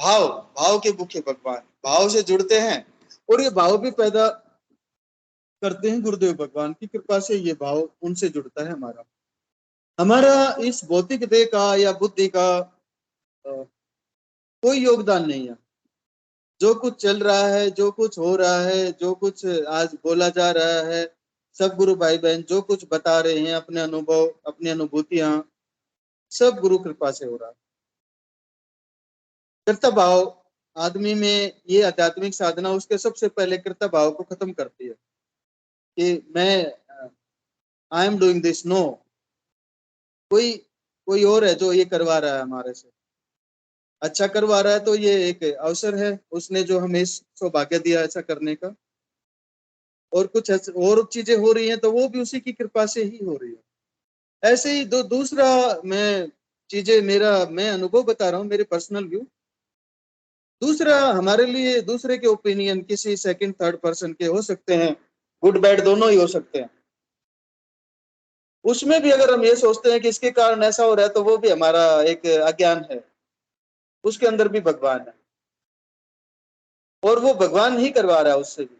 भाव के भूखे भगवान, भाव से जुड़ते हैं और ये भाव भी पैदा करते हैं गुरुदेव भगवान की कृपा से। ये भाव उनसे जुड़ता है। हमारा इस भौतिक देह का या बुद्धि का कोई योगदान नहीं है। जो कुछ चल रहा है, जो कुछ हो रहा है, जो कुछ आज बोला जा रहा है, सब गुरु भाई बहन जो कुछ बता रहे हैं, अपने अनुभव, अपनी अनुभूतियां, सब गुरु कृपा से हो रहा है। कर्तव्य भाव आदमी में, ये आध्यात्मिक साधना उसके सबसे पहले कर्तव्य भाव को खत्म करती है कि मैं I am doing this. No, कोई और है जो ये करवा रहा है हमारे से, अच्छा करवा रहा है, तो ये एक अवसर है उसने जो हमें सौभाग्य दिया ऐसा करने का। और कुछ और चीजें हो रही हैं तो वो भी उसी की कृपा से ही हो रही है। ऐसे ही दूसरा मैं चीजें, मैं अनुभव बता रहा हूँ, मेरे पर्सनल व्यू। दूसरा, हमारे लिए दूसरे के ओपिनियन किसी सेकंड थर्ड पर्सन के हो सकते हैं, गुड बैड दोनों ही हो सकते हैं। उसमें भी अगर हम ये सोचते हैं कि इसके कारण ऐसा हो रहा है, तो वो भी हमारा एक अज्ञान है। उसके अंदर भी भगवान है और वो भगवान ही करवा रहा है उससे भी।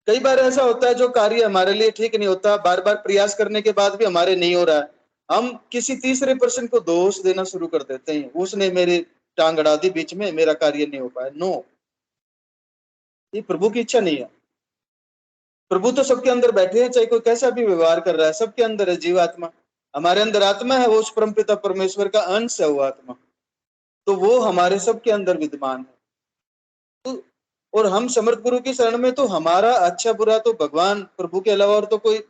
कई बार ऐसा होता है जो कार्य हमारे लिए ठीक नहीं होता, बार बार प्रयास करने के बाद भी हमारे नहीं हो रहा है, हम किसी तीसरे पर्सन को दोष देना शुरू कर देते हैं, उसने मेरी टांग अड़ा दी बीच में, मेरा कार्य नहीं हो पाया। नो, ये प्रभु की इच्छा नहीं है। प्रभु तो सबके अंदर बैठे हैं, चाहे कोई कैसा भी व्यवहार कर रहा है, सबके अंदर है जीवात्मा। हमारे अंदर आत्मा है, वो उस परमपिता परमेश्वर का अंश है वो आत्मा, तो वो हमारे सबके अंदर विद्यमान है। तो और हम समर्थ गुरु की शरण में, तो हमारा अच्छा बुरा तो भगवान प्रभु के अलावा और तो कोई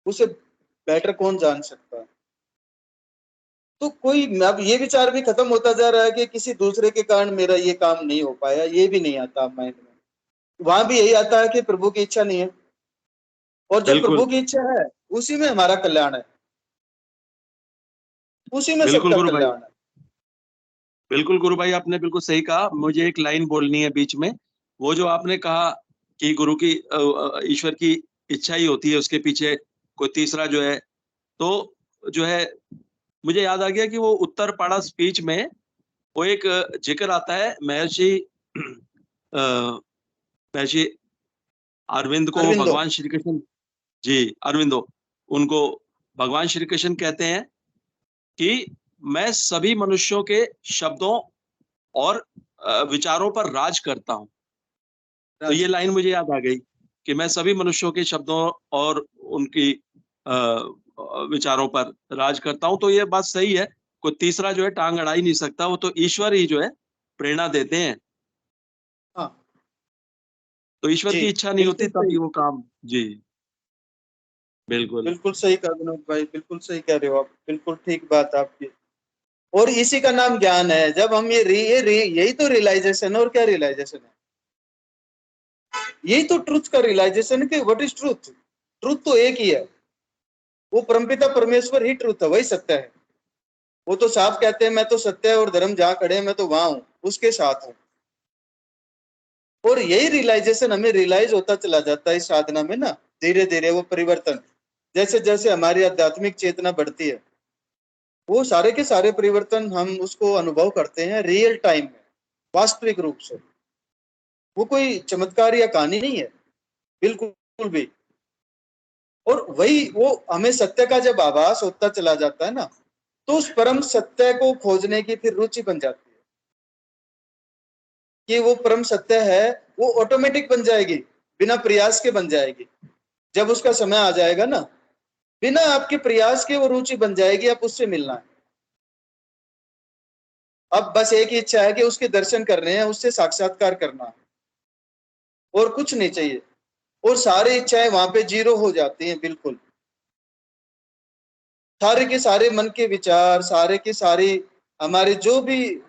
उसे बेटर कौन जान सकता है। तो कोई, अब ये विचार भी खत्म होता जा रहा है कि किसी दूसरे के कारण मेरा ये काम नहीं हो पाया, ये भी नहीं आता माइंड में। वहां भी यही आता है कि प्रभु की इच्छा नहीं है, और जब बिल्कुल प्रभु की इच्छा है उसी में हमारा कल्याण है, उसी में बिल्कुल सबका गुरु भाई, कल्याण है। बिल्कुल गुरु भाई, आपने बिल्कुल सही कहा। मुझे एक लाइन बोलनी है बीच में। वो जो आपने कहा कि गुरु की ईश्वर की इच्छा ही होती है, उसके पीछे कोई तीसरा जो है, तो जो है मुझे याद आ गया कि वो उत्तर पाड़ा स्पीच में वो एक जिक्र आता है महर्षि महर्षि अरविंद को अरविंदो। भगवान श्री कृष्ण, जी अरविंदो, उनको भगवान श्री कृष्ण कहते हैं कि मैं सभी मनुष्यों के शब्दों और विचारों पर राज करता हूँ। तो ये लाइन मुझे याद आ गई कि मैं सभी मनुष्यों के शब्दों और उनकी विचारों पर राज करता हूँ। तो ये बात सही है, कोई तीसरा जो है टांग अड़ा ही नहीं सकता, वो तो ईश्वर ही जो है प्रेरणा देते हैं। हाँ तो ईश्वर जी, की इच्छा नहीं होती बिल्कुल तभी सही, वो काम। जी बिल्कुल। बिल्कुल सही कहा विनोद भाई, बिल्कुल सही कह रहे हो आप, बिल्कुल ठीक बात आपकी। और इसी का नाम ज्ञान है। जब हम यही तो रियलाइजेशन है। और क्या रियलाइजेशन है? यही तो ट्रुथ का रियलाइजेशन है कि व्हाट इज ट्रुथ। ट्रुथ तो एक ही है, वो परमपिता परमेश्वर ही ट्रुथ है, वही सत्य है। वो तो साफ कहते हैं मैं तो सत्य और धर्म जहां खड़े हैं मैं तो वहां हूं, उसके साथ हूं। और यही रियलाइजेशन हमें रियलाइज होता चला जाता है इस साधना में ना, धीरे धीरे वो परिवर्तन। जैसे जैसे हमारी आध्यात्मिक चेतना बढ़ती है, वो सारे के सारे परिवर्तन हम उसको अनुभव करते हैं रियल टाइम में, वास्तविक रूप से। वो कोई चमत्कार या कहानी नहीं है, बिल्कुल भी। और वही वो हमें सत्य का जब आभास होता चला जाता है ना, तो उस परम सत्य को खोजने की फिर रुचि बन जाती है कि वो परम सत्य है, वो ऑटोमेटिक बन जाएगी, बिना प्रयास के बन जाएगी। जब उसका समय आ जाएगा ना, बिना आपके प्रयास के वो रुचि बन जाएगी, आप उससे मिलना है। अब बस एक ही इच्छा है कि उसके दर्शन करने हैं, उससे साक्षात्कार करना है, और कुछ नहीं चाहिए। और सारी इच्छाएं वहां पे जीरो हो जाती हैं, बिल्कुल। सारे के सारे मन के विचार, सारे के सारे हमारे जो भी,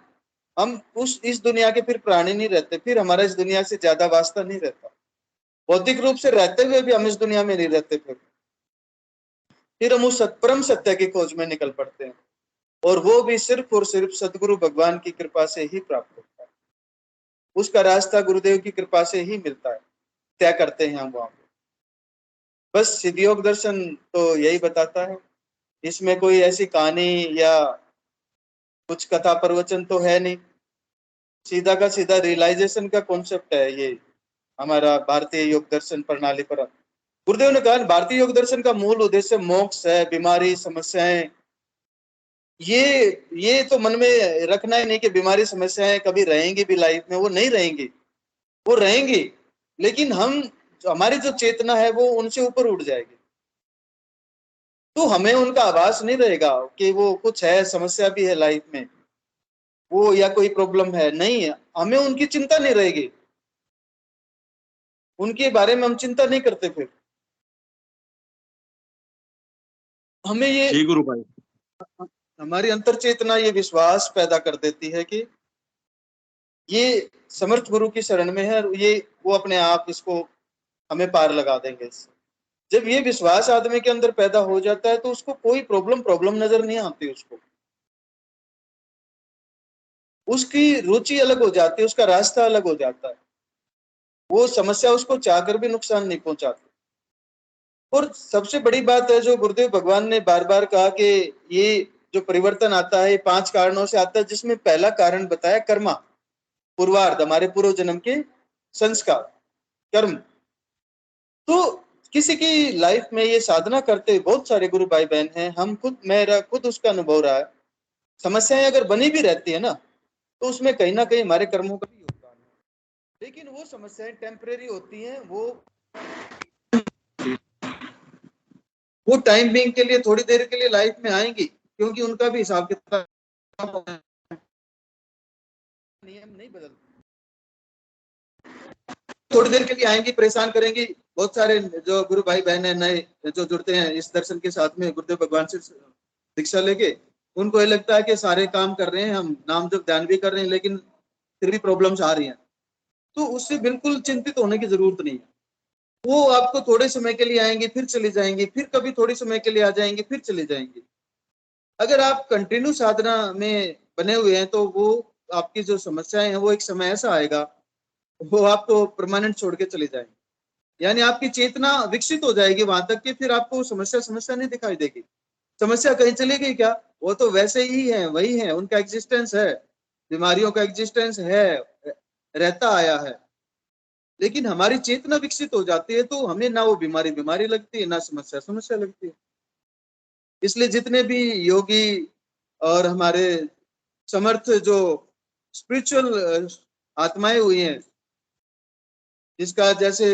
हम उस इस दुनिया के फिर प्राणी नहीं रहते, फिर हमारा इस दुनिया से ज्यादा वास्ता नहीं रहता। भौतिक रूप से रहते हुए भी हम इस दुनिया में नहीं रहते, फिर हम उस परम सत्य की खोज में निकल पड़ते हैं। और वो भी सिर्फ और सिर्फ सदगुरु भगवान की कृपा से ही प्राप्त होता है। उसका रास्ता गुरुदेव की कृपा से ही मिलता है, तय करते हैं हम वहां पे। बस सिद्धियोग दर्शन तो यही बताता है, इसमें कोई ऐसी कहानी या कुछ कथा प्रवचन तो है नहीं। सीधा का सीधा रियलाइजेशन का कॉन्सेप्ट है ये हमारा भारतीय योग दर्शन प्रणाली पर। गुरुदेव ने कहा भारतीय योग दर्शन का मूल उद्देश्य मोक्ष है, बीमारी समस्याएं ये तो मन में रखना ही नहीं कि बीमारी समस्याएं कभी रहेंगी भी लाइफ में, वो नहीं रहेंगी, वो रहेंगी, लेकिन हम हमारी जो चेतना है वो उनसे ऊपर उठ जाएगी। तो हमें उनका आभास नहीं रहेगा कि वो कुछ है, समस्या भी है लाइफ में वो, या कोई प्रॉब्लम है, नहीं है। हमें उनकी चिंता नहीं रहेगी, उनके बारे में हम चिंता नहीं करते। फिर हमें ये जी गुरु भाई। हमारी अंतर चेतना ये विश्वास पैदा कर देती है कि ये समर्थ गुरु की शरण में है, ये वो अपने आप इसको हमें पार लगा देंगे। जब ये विश्वास आदमी के अंदर पैदा हो जाता है तो उसको कोई प्रॉब्लम नजर नहीं आती। उसको उसकी रुचि अलग हो जाती है, उसका रास्ता अलग हो जाता है। वो समस्या उसको चाहकर भी नुकसान नहीं पहुंचाती। और सबसे बड़ी बात है जो गुरुदेव भगवान ने बार बार कहा कि ये जो परिवर्तन आता है ये 5 कारणों से आता है, जिसमें पहला कारण बताया कर्मा, पूर्वार्ध, हमारे पूर्व जन्म के संस्कार, कर्म। तो किसी की लाइफ में ये साधना करते बहुत सारे गुरु भाई बहन हैं, हम खुद, मेरा खुद उसका अनुभव रहा है। समस्याएं अगर बनी भी रहती है ना, तो उसमें कहीं ना कहीं हमारे कर्मों का भी योगदान है। लेकिन वो समस्याएं टेम्परेरी होती हैं, वो टाइम बीइंग के लिए, थोड़ी देर के लिए लाइफ में आएंगी, क्योंकि उनका भी हिसाब किताब, नियम नहीं बदलते। थोड़ी देर के लिए आएंगी, परेशान करेंगी। बहुत सारे जो गुरु भाई बहन है नए जो जुड़ते हैं इस दर्शन के साथ में, गुरुदेव भगवान से दीक्षा लेके, उनको ये लगता है कि सारे काम कर रहे हैं हम, नाम जब ध्यान भी कर रहे हैं, लेकिन फिर भी प्रॉब्लम्स आ रही हैं। तो उससे बिल्कुल चिंतित होने की जरूरत नहीं है। वो आपको थोड़े समय के लिए आएंगी, फिर चली जाएंगी, फिर कभी थोड़े समय के लिए आ जाएंगी, फिर चली जाएंगी। अगर आप कंटिन्यू साधना में बने हुए हैं तो वो आपकी जो समस्याएं हैं वो एक समय ऐसा आएगा वो आपको परमानेंट छोड़ के चले जाएंगे। यानी आपकी चेतना विकसित हो जाएगी वहां तक कि फिर आपको समस्या नहीं दिखाई देगी। समस्या कहीं चली गई क्या? वो तो वैसे ही है, वही है, उनका एग्जिस्टेंस है, बीमारियों का एग्जिस्टेंस है, रहता आया है। लेकिन हमारी चेतना विकसित हो जाती है तो हमें ना वो बीमारी लगती है, ना समस्या लगती है। इसलिए जितने भी योगी और हमारे समर्थ जो स्पिरिचुअल आत्माएं हुई हैं, जिसका जैसे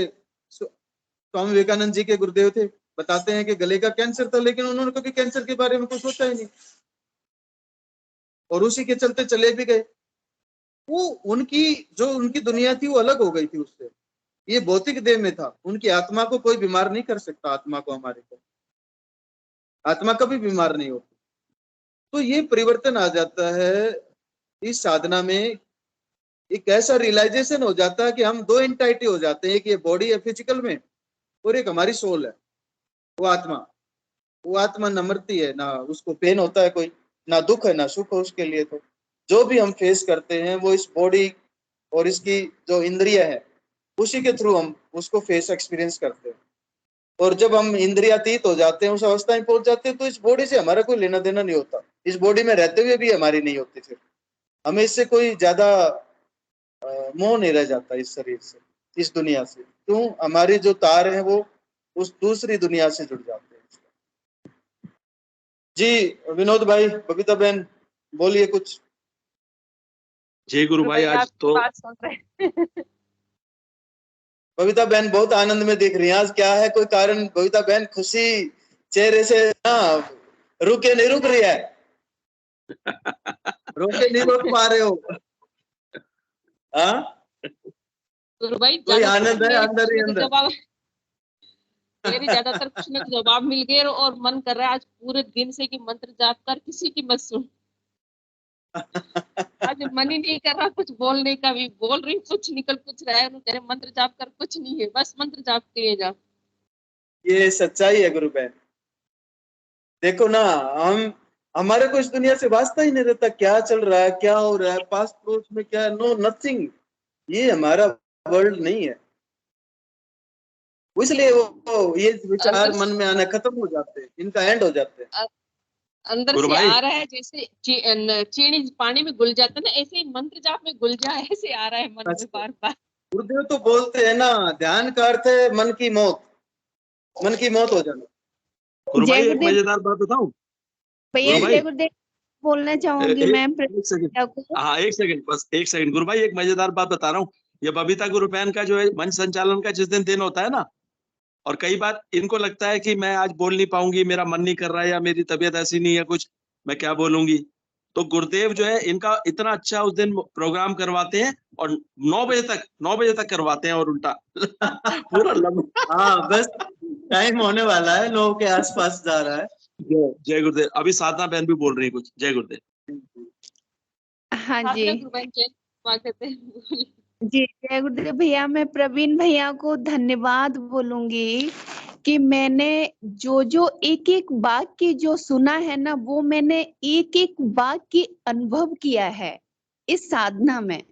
स्वामी विवेकानंद जी के गुरुदेव थे, बताते हैं कि गले का कैंसर था लेकिन उन्होंने कभी कैंसर के बारे में कुछ सोचा ही नहीं और उसी के चलते चले भी गए। वो उनकी दुनिया थी वो अलग हो गई थी उससे। ये भौतिक देह में था, उनकी आत्मा को कोई बीमार नहीं कर सकता। आत्मा को, हमारे को आत्मा कभी बीमार नहीं होती। तो ये परिवर्तन आ जाता है इस साधना में। एक ऐसा रियलाइजेशन हो जाता है कि हम दो एंटाइटी हो जाते हैं, एक ये बॉडी है फिजिकल में और एक हमारी सोल है, वो आत्मा न मरती है, ना उसको पेन होता है कोई, ना दुख है ना सुख है उसके लिए। तो जो भी हम फेस करते हैं वो इस बॉडी और इसकी जो इंद्रिय है उसी के थ्रू हम उसको फेस एक्सपीरियंस करते हैं। और जब हम इंद्रियातीत हो जाते हैं, उस अवस्था में पहुंच जाते हैं, तो इस बॉडी से हमारा कोई लेना देना नहीं होता। इस बॉडी में रहते हुए भी हमारी नहीं होती, फिर हमें इससे कोई ज्यादा मोह नहीं रह जाता इस शरीर से, इस दुनिया से। क्यों? हमारी जो तार है वो उस दूसरी दुनिया से जुड़ जाते हैं। जी विनोद भाई, बबीता बहन बोलिए कुछ। जय गुरु भाई। आज तो बात सुन रहे हैं। बबीता बहन बहुत आनंद में दिख रही है। आज क्या है, कोई कारण? बबीता बहन खुशी चेहरे से ना रुक रही है। रोके नहीं रोक पा रहे हो? हाँ, गुरु भाई कोई आनंद है अंदर ही अंदर। जवाब मेरे ज्यादातर कुछ न कुछ जवाब मिल गए और मन कर रहा है आज पूरे दिन से कि मंत्र जाप कर किसी की मत सुन। आज मन ही नहीं कर रहा कुछ बोलने का, भी बोल रही कुछ निकल कुछ रहा है, तेरे मंत्र जाप कर कुछ नहीं है, बस मंत्र जाप किए जा। ये सच्चाई है गुरु बहन। देखो ना, हमारे को इस दुनिया से वास्ता ही नहीं रहता, क्या चल रहा है, क्या हो रहा है, पास पड़ोस में क्या है, नो नथिंग। ये हमारा वर्ल्ड नहीं है। इसलिए वो ये विचार मन में आना खत्म हो जाते हैं, इनका एंड हो जाते हैं। अंदर से आ रहा है जैसे चीनी पानी में घुल जाता है ना, ऐसे ही मंत्र जाप में घुल जाए, ऐसे आ रहा है मन में बार बार। गुरुदेव तो बोलते हैं ना, ध्यान का अर्थ है मन की मौत हो जाना। गुरु भाई एक मजेदार बात बताऊं? भैया गुरुदेव बोलना चाहूंगी मैं। हाँ एक सेकंड, बस एक सेकंड गुरु भाई, एक मजेदार बात बता रहा हूँ। ये बबीता गुरु बहन का जो है मंच संचालन का जिस दिन होता है ना, और कई बार इनको लगता है कि मैं आज बोल नहीं पाऊंगी, मेरा मन नहीं कर रहा है या मेरी तबीयत ऐसी नहीं है कुछ, मैं क्या बोलूंगी। तो गुरुदेव जो है इनका इतना अच्छा उस दिन प्रोग्राम करवाते हैं और 9 बजे तक करवाते हैं और उल्टा पूरा लंबा। हाँ बस टाइम होने वाला है, 9 के आसपास जा रहा है। जय गुरुदेव। अभी साधना बहन भी बोल रही है कुछ। जय गुरुदेव। हाँ जी जी, जय गुरुदेव भैया। मैं प्रवीण भैया को धन्यवाद बोलूंगी कि मैंने जो एक एक वाक्य जो सुना है ना, वो मैंने एक एक वाक्य अनुभव किया है इस साधना में,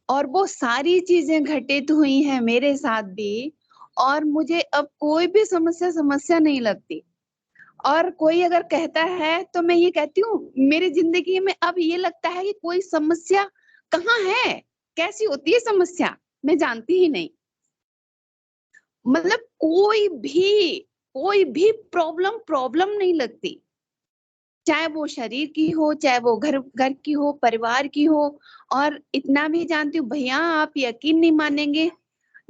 और वो सारी चीजें घटित हुई हैं मेरे साथ भी, और मुझे अब कोई भी समस्या नहीं लगती। और कोई अगर कहता है तो मैं ये कहती हूँ, मेरी जिंदगी में अब ये लगता है कि कोई समस्या कहाँ है, कैसी होती है समस्या, मैं जानती ही नहीं। मतलब कोई भी प्रॉब्लम नहीं लगती, चाहे वो शरीर की हो, चाहे वो घर की हो, परिवार की हो। और इतना भी जानती हूँ भैया, आप यकीन नहीं मानेंगे,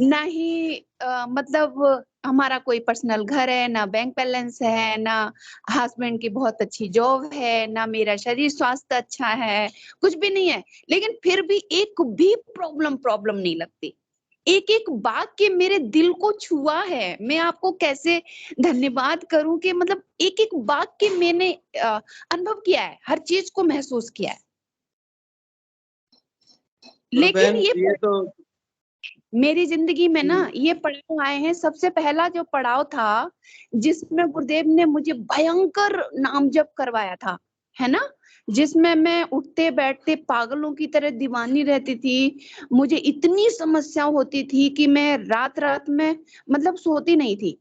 ना ही मतलब हमारा कोई पर्सनल घर है, ना बैंक बैलेंस है, ना हस्बैंड की बहुत अच्छी जॉब है, ना मेरा शरीर स्वास्थ्य अच्छा है, कुछ भी नहीं है। लेकिन फिर भी एक भी प्रॉब्लम नहीं लगती। एक एक वाक्य मेरे दिल को छुआ है। मैं आपको कैसे धन्यवाद करूं कि मतलब एक एक वाक्य मैंने अनुभव किया है, हर चीज को महसूस किया है। लेकिन ये तो मेरी जिंदगी में ना ये पड़ाव आए हैं। सबसे पहला जो पड़ाव था जिसमें गुरुदेव ने मुझे भयंकर नाम जप करवाया था, है ना, जिसमें मैं उठते बैठते पागलों की तरह दीवानी रहती थी। मुझे इतनी समस्या होती थी कि मैं रात रात में मतलब सोती नहीं थी।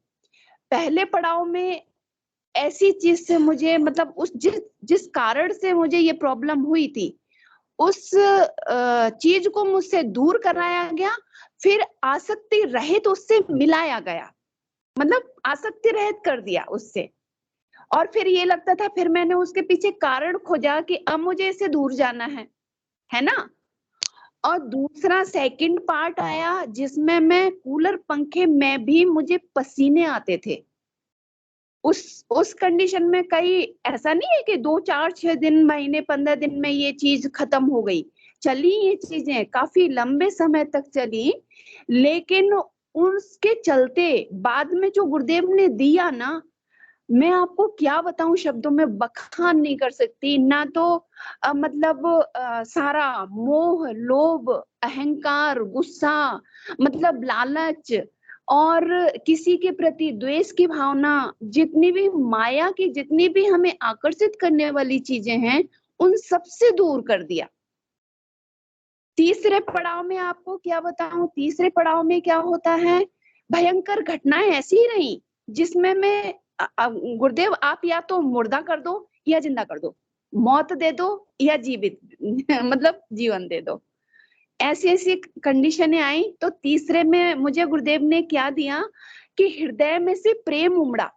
पहले पड़ाव में ऐसी चीज से मुझे मतलब उस जिस जिस कारण से मुझे ये प्रॉब्लम हुई थी, उस चीज को मुझसे दूर कराया गया, फिर आसक्ति रहित उससे मिलाया गया, मतलब आसक्ति रहित कर दिया उससे। और फिर ये लगता था, फिर मैंने उसके पीछे कारण खोजा कि अब मुझे इससे दूर जाना है ना। और दूसरा सेकंड पार्ट आया जिसमें मैं कूलर पंखे में भी मुझे पसीने आते थे। उस कंडीशन में कई ऐसा नहीं है कि 2 4 6 दिन, महीने, 15 दिन में ये चीज खत्म हो गई। चली ये चीजें काफी लंबे समय तक चली, लेकिन उसके चलते बाद में जो गुरुदेव ने दिया ना, मैं आपको क्या बताऊं, शब्दों में बखान नहीं कर सकती। ना तो मतलब सारा मोह, लोभ, अहंकार, गुस्सा, मतलब लालच और किसी के प्रति द्वेष की भावना, जितनी भी माया की, जितनी भी हमें आकर्षित करने वाली चीजें हैं, उन सबसे दूर कर दिया। तीसरे पड़ाव में आपको क्या बताऊं, तीसरे पड़ाव में क्या होता है, भयंकर घटनाएं ऐसी ही रही जिसमें मैं गुरुदेव आप या तो मुर्दा कर दो या जिंदा कर दो, मौत दे दो या जीवित मतलब जीवन दे दो, ऐसी ऐसी कंडीशनें आई। तो तीसरे में मुझे गुरुदेव ने क्या दिया कि हृदय में से प्रेम उमड़ा,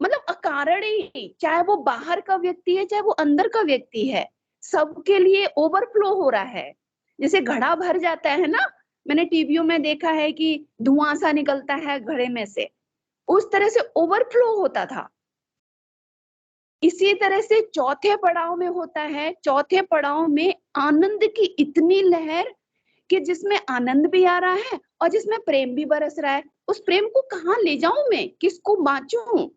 मतलब अकारण ही, चाहे वो बाहर का व्यक्ति है चाहे वो अंदर का व्यक्ति है, सबके लिए ओवरफ्लो हो रहा है। जैसे घड़ा भर जाता है ना, मैंने टीवियों में देखा है कि धुआं सा निकलता है घड़े में से, उस तरह से ओवरफ्लो होता था। इसी तरह से चौथे पड़ाव में होता है, चौथे पड़ाव में आनंद की इतनी लहर कि जिसमें आनंद भी आ रहा है और जिसमें प्रेम भी बरस रहा है। उस प्रेम को कहाँ ले जाऊं मैं, किसको बांचूं,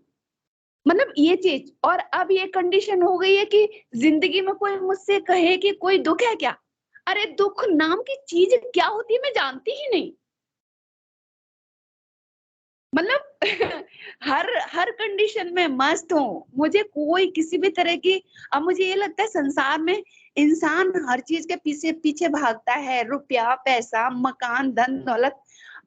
मतलब ये चीज। और अब ये कंडीशन हो गई है कि जिंदगी में कोई मुझसे कहे कि कोई दुख है क्या, अरे दुख नाम की चीज क्या होती है मैं जानती ही नहीं, मतलब हर कंडीशन में मस्त हूँ, मुझे कोई किसी भी तरह की। अब मुझे ये लगता है संसार में इंसान हर चीज के पीछे पीछे भागता है, रुपया, पैसा, मकान, धन दौलत,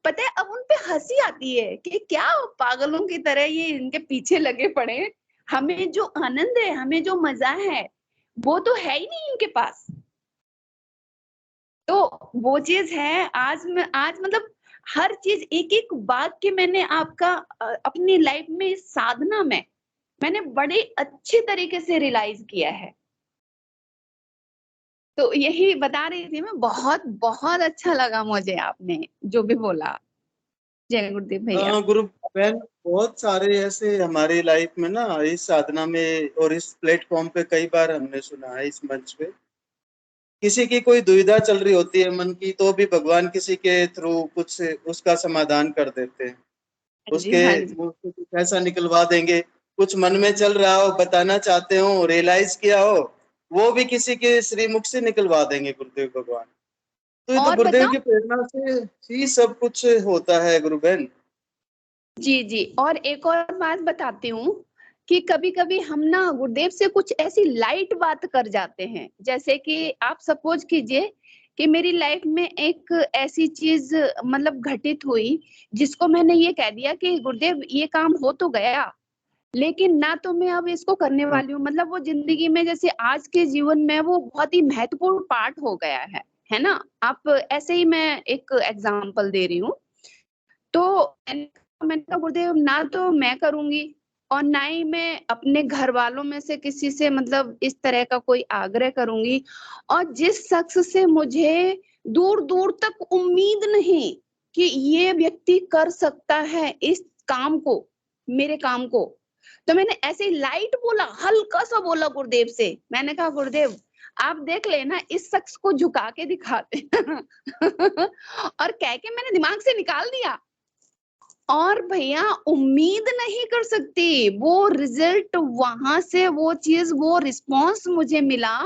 पता है अब उन पे हंसी आती है कि क्या पागलों की तरह ये इनके पीछे लगे पड़े हैं। हमें जो आनंद है, हमें जो मजा है, वो तो है ही नहीं इनके पास। तो वो चीज है। आज मतलब हर चीज, एक एक वाक्य मैंने आपका अपनी लाइफ में, इस साधना में मैंने बड़े अच्छे तरीके से रियलाइज किया है। तो यही बता रही थी मैं, बहुत बहुत अच्छा लगा मुझे आपने जो भी बोला। जय गुरुदेव भैया। गुरु बहन, बहुत सारे ऐसे हमारी लाइफ में ना, इस साधना में और इस प्लेटफॉर्म पे कई बार हमने सुना है, इस मंच पे किसी की कोई दुविधा चल रही होती है मन की, तो भी भगवान किसी के थ्रू कुछ उसका समाधान कर देते हैं, जी उसके हाँ जी। मुंह से कुछ ऐसा निकलवा देंगे। कुछ मन में चल रहा हो, बताना चाहते हो, रियलाइज किया हो, वो भी किसी के श्रीमुख से निकलवा देंगे गुरुदेव भगवान। तो ये तो और गुरुदेव बताओ, की प्रेरणा से ही सब कुछ होता है गुरु बहन। जी जी, और एक और बात बताती हूँ कि कभी कभी हम ना गुरुदेव से कुछ ऐसी लाइट बात कर जाते हैं, जैसे कि आप सपोज कीजिए कि मेरी लाइफ में एक ऐसी चीज मतलब घटित हुई जिसको मैंने ये कह दिया कि गुरुदेव ये काम हो तो गया, लेकिन ना तो मैं अब इसको करने वाली हूँ, मतलब वो जिंदगी में जैसे आज के जीवन में वो बहुत ही महत्वपूर्ण पार्ट हो गया है ना। आप ऐसे ही, मैं एक एग्जांपल दे रही हूँ। तो मैंने कहा गुरुदेव ना तो मैं करूंगी और ना ही मैं अपने घर वालों में से किसी से मतलब इस तरह का कोई आग्रह करूंगी। और जिस शख्स से मुझे दूर दूर तक उम्मीद नहीं कि ये व्यक्ति कर सकता है इस काम को, मेरे काम को, तो मैंने ऐसे ही लाइट बोला, हल्का सा बोला गुरुदेव से। मैंने कहा गुरुदेव आप देख लेना, इस शख्स को झुका के दिखाते और कह के मैंने दिमाग से निकाल दिया। और भैया उम्मीद नहीं कर सकती, वो रिजल्ट वहां से, वो चीज, वो रिस्पॉन्स मुझे मिला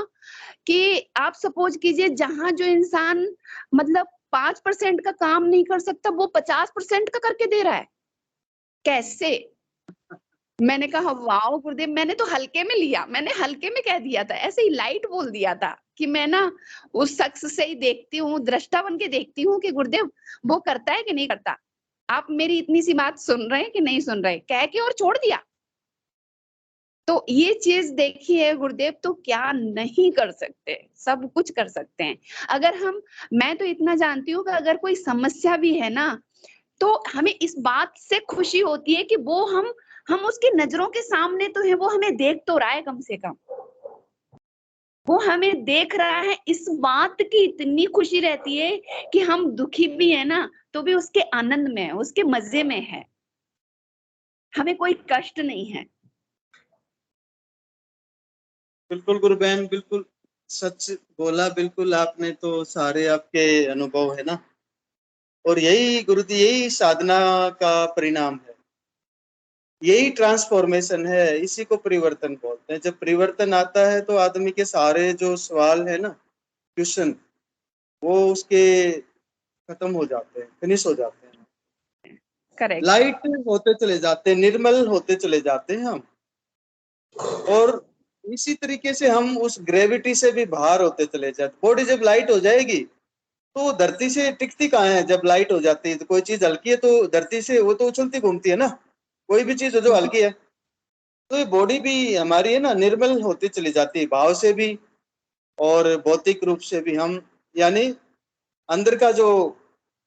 कि आप सपोज कीजिए जहां जो इंसान मतलब 5% का काम नहीं कर सकता, वो 50% का करके दे रहा है। कैसे? मैंने कहा वाह गुरुदेव, मैंने तो हल्के में लिया, मैंने हल्के में कह दिया था, ऐसे ही लाइट बोल दिया था कि मैं ना उस शख्स से ही देखती हूँ, दृष्टा बन के देखती हूँ कि गुरुदेव वो करता है कि नहीं करता, आप मेरी इतनी सी बात सुन रहे हैं कि नहीं सुन रहे, कह के और छोड़ दिया। तो ये चीज देखिए गुरुदेव, तो क्या नहीं कर सकते, सब कुछ कर सकते हैं। अगर हम, मैं तो इतना जानती हूँ कि अगर कोई समस्या भी है ना, तो हमें इस बात से खुशी होती है कि वो हम उसकी नजरों के सामने तो है, वो हमें देख तो रहा है, कम से कम वो हमें देख रहा है, इस बात की इतनी खुशी रहती है कि हम दुखी भी है ना तो भी उसके आनंद में है, उसके मजे में है, हमें कोई कष्ट नहीं है। बिल्कुल गुरु बहन, बिल्कुल सच बोला, बिल्कुल आपने, तो सारे आपके अनुभव है ना, और यही गुरुजी, यही साधना का परिणाम है, यही ट्रांसफॉर्मेशन है, इसी को परिवर्तन बोलते हैं। जब परिवर्तन आता है तो आदमी के सारे जो सवाल है ना, क्वेश्चन, वो उसके खत्म हो जाते हैं, फिनिश हो जाते हैं, करेक्ट। लाइट होते चले जाते हैं, निर्मल होते चले जाते हैं हम, और इसी तरीके से हम उस ग्रेविटी से भी बाहर होते चले जाते। बॉडी जब लाइट हो जाएगी तो धरती से टिकती कहाँ है, जब लाइट हो जाती है तो कोई चीज हल्की है तो धरती से वो तो उछलती घूमती है ना, कोई भी चीज हो जो हल्की है। तो ये बॉडी भी हमारी है ना, निर्मल होती चली जाती है, भाव से भी और भौतिक रूप से भी हम, यानी अंदर का जो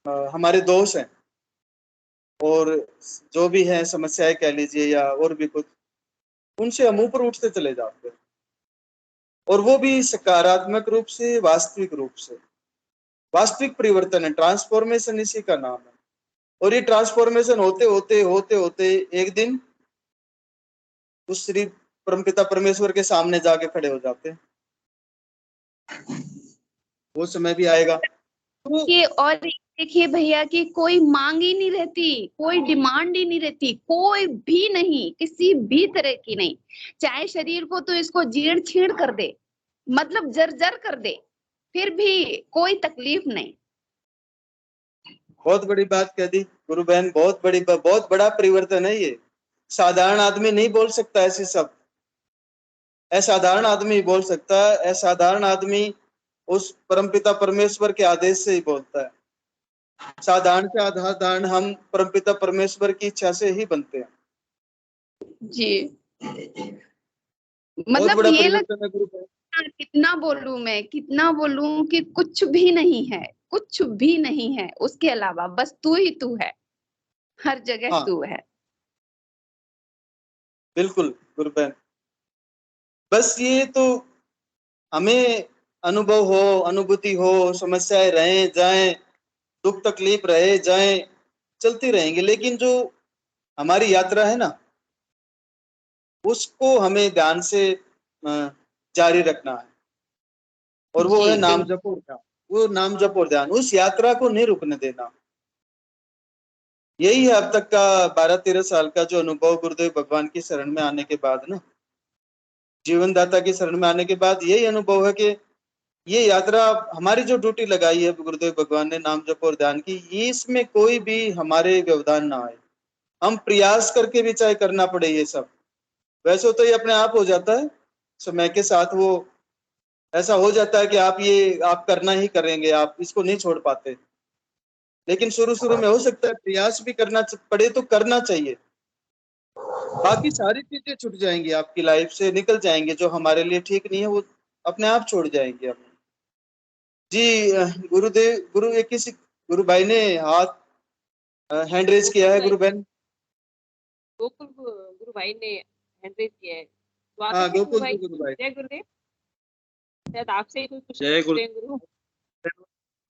हमारे दोष हैं और जो भी है समस्याएं कह लीजिए या और भी कुछ, उनसे हम ऊपर उठते चले जाते हैं, और वो भी सकारात्मक रूप से, वास्तविक रूप से। वास्तविक परिवर्तन है, ट्रांसफॉर्मेशन इसी का नाम है। और ये ट्रांसफॉर्मेशन होते होते होते होते एक दिन उस श्री परमपिता परमेश्वर के सामने जाके खड़े हो जाते हैं, वो समय भी आएगा। तो कि और देखिए भैया कि कोई मांग ही नहीं रहती, कोई डिमांड ही नहीं रहती, कोई भी नहीं, किसी भी तरह की नहीं, चाहे शरीर को तो इसको जीर्ण छीण कर दे, मतलब जर्जर कर दे, फिर भी कोई तकलीफ नहीं। बहुत बड़ी बात कह दी गुरु बहन, बहुत बड़ा परिवर्तन है ये। साधारण आदमी नहीं बोल सकता ऐसे सब, असाधारण आदमी बोल सकता है। असाधारण आदमी उस परमपिता परमेश्वर के आदेश से ही बोलता है। साधारण से असाधारण हम परमपिता परमेश्वर की इच्छा से ही बनते हैं। जी, बहुत मतलब बड़ा ये परिवर्तन है गुरु बहन। कितना बोलूं मैं, कितना बोलूं कि कुछ भी नहीं है, कुछ भी नहीं है उसके अलावा, बस तू ही तू है, हर जगह हाँ तू है। बिल्कुल गुरु बहन, बस ये तो हमें अनुभव हो, अनुभूति हो, समस्याएं रहे जाएं, दुख तकलीफ रहे जाएं, चलती रहेंगी, लेकिन जो हमारी यात्रा है ना, उसको हमें ध्यान से जारी रखना है, और वो जी है नाम जप और ध्यान। वो नाम जप और ध्यान, उस यात्रा को नहीं रुकने देना। यही है अब तक का 12-13 साल का जो अनुभव गुरुदेव भगवान की शरण में आने के बाद ना, जीवन दाता की शरण में आने के बाद यही अनुभव है कि ये यात्रा, हमारी जो ड्यूटी लगाई है गुरुदेव भगवान ने नाम जप और ध्यान की, ये इसमें कोई भी हमारे व्यवधान ना आए। हम प्रयास करके भी चाहे करना पड़े ये सब, वैसे तो ये अपने आप हो जाता है समय के साथ, वो ऐसा हो जाता है कि आप करना ही करेंगे, आप इसको नहीं छोड़ पाते। लेकिन शुरू शुरू में हो सकता है प्रयास भी करना पड़े, तो करना चाहिए। बाकी सारी चीजें छूट जाएंगी, आपकी लाइफ से निकल जाएंगे, जो हमारे लिए ठीक नहीं है वो अपने आप छोड़ जाएंगे हम। जी गुरु एक किसी गुरु भाई ने हाथ हैंड रेज किया है, गुरु बहन। गोकुल गुरु भाई ने हैंड रेज किया है। हाँ स्वागत है गुरु गोकुल भाई। गुरु भाई। जय गुरुदेव। शायद आपसे ही कोई कुछ जय गुरु। गुरु।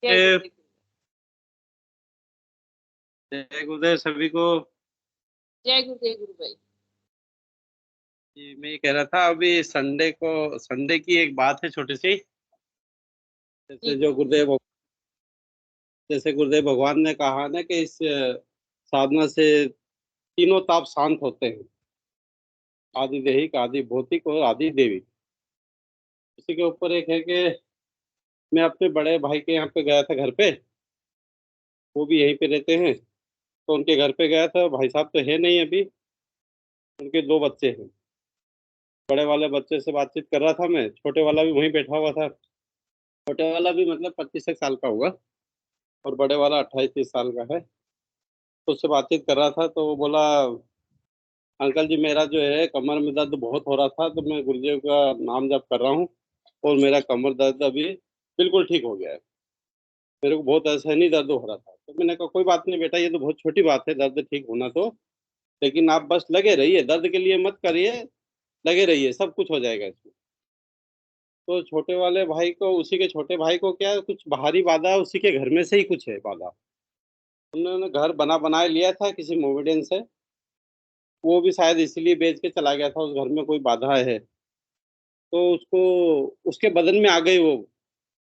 जय गुरुदेव। जय गुरुदेव सभी को। जय गुरुदेव गुरु भाई। मैं ये कह रहा था, अभी संडे की एक बात है छोटी सी। जैसे गुरुदेव भगवान ने कहा ना कि इस साधना से तीनों ताप शांत होते हैं, आदि दैहिक, आदि भौतिक और आदि देविक। इसी के ऊपर एक है कि मैं अपने बड़े भाई के यहाँ पे गया था घर पे, वो भी यहीं पे रहते हैं, तो उनके घर पे गया था। भाई साहब तो है नहीं अभी, उनके 2 बच्चे हैं। बड़े वाले बच्चे से बातचीत कर रहा था मैं, छोटे वाला भी वहीं बैठा हुआ था। छोटे वाला भी मतलब 25 एक साल का होगा और बड़े वाला 28-30 साल का है। तो उससे बातचीत कर रहा था तो वो बोला, अंकल जी मेरा जो है कमर में दर्द बहुत हो रहा था, तो मैं गुरुदेव का नाम जप कर रहा हूँ और मेरा कमर दर्द अभी बिल्कुल ठीक हो गया है। मेरे को बहुत असहनीय दर्द हो रहा था। तो मैंने कहा कोई बात नहीं बेटा, ये तो बहुत छोटी बात है दर्द ठीक होना तो, लेकिन आप बस लगे रहिए, दर्द के लिए मत करिए, लगे रहिए, सब कुछ हो जाएगा इसमें। तो छोटे वाले भाई को, उसी के छोटे भाई को क्या कुछ बाहरी बाधा, उसी के घर में से ही कुछ है बाधा। उन्होंने घर बनाए लिया था किसी मोमेडियन से, वो भी शायद इसीलिए बेच के चला गया था, उस घर में कोई बाधा है तो उसको, उसके बदन में आ गई वो।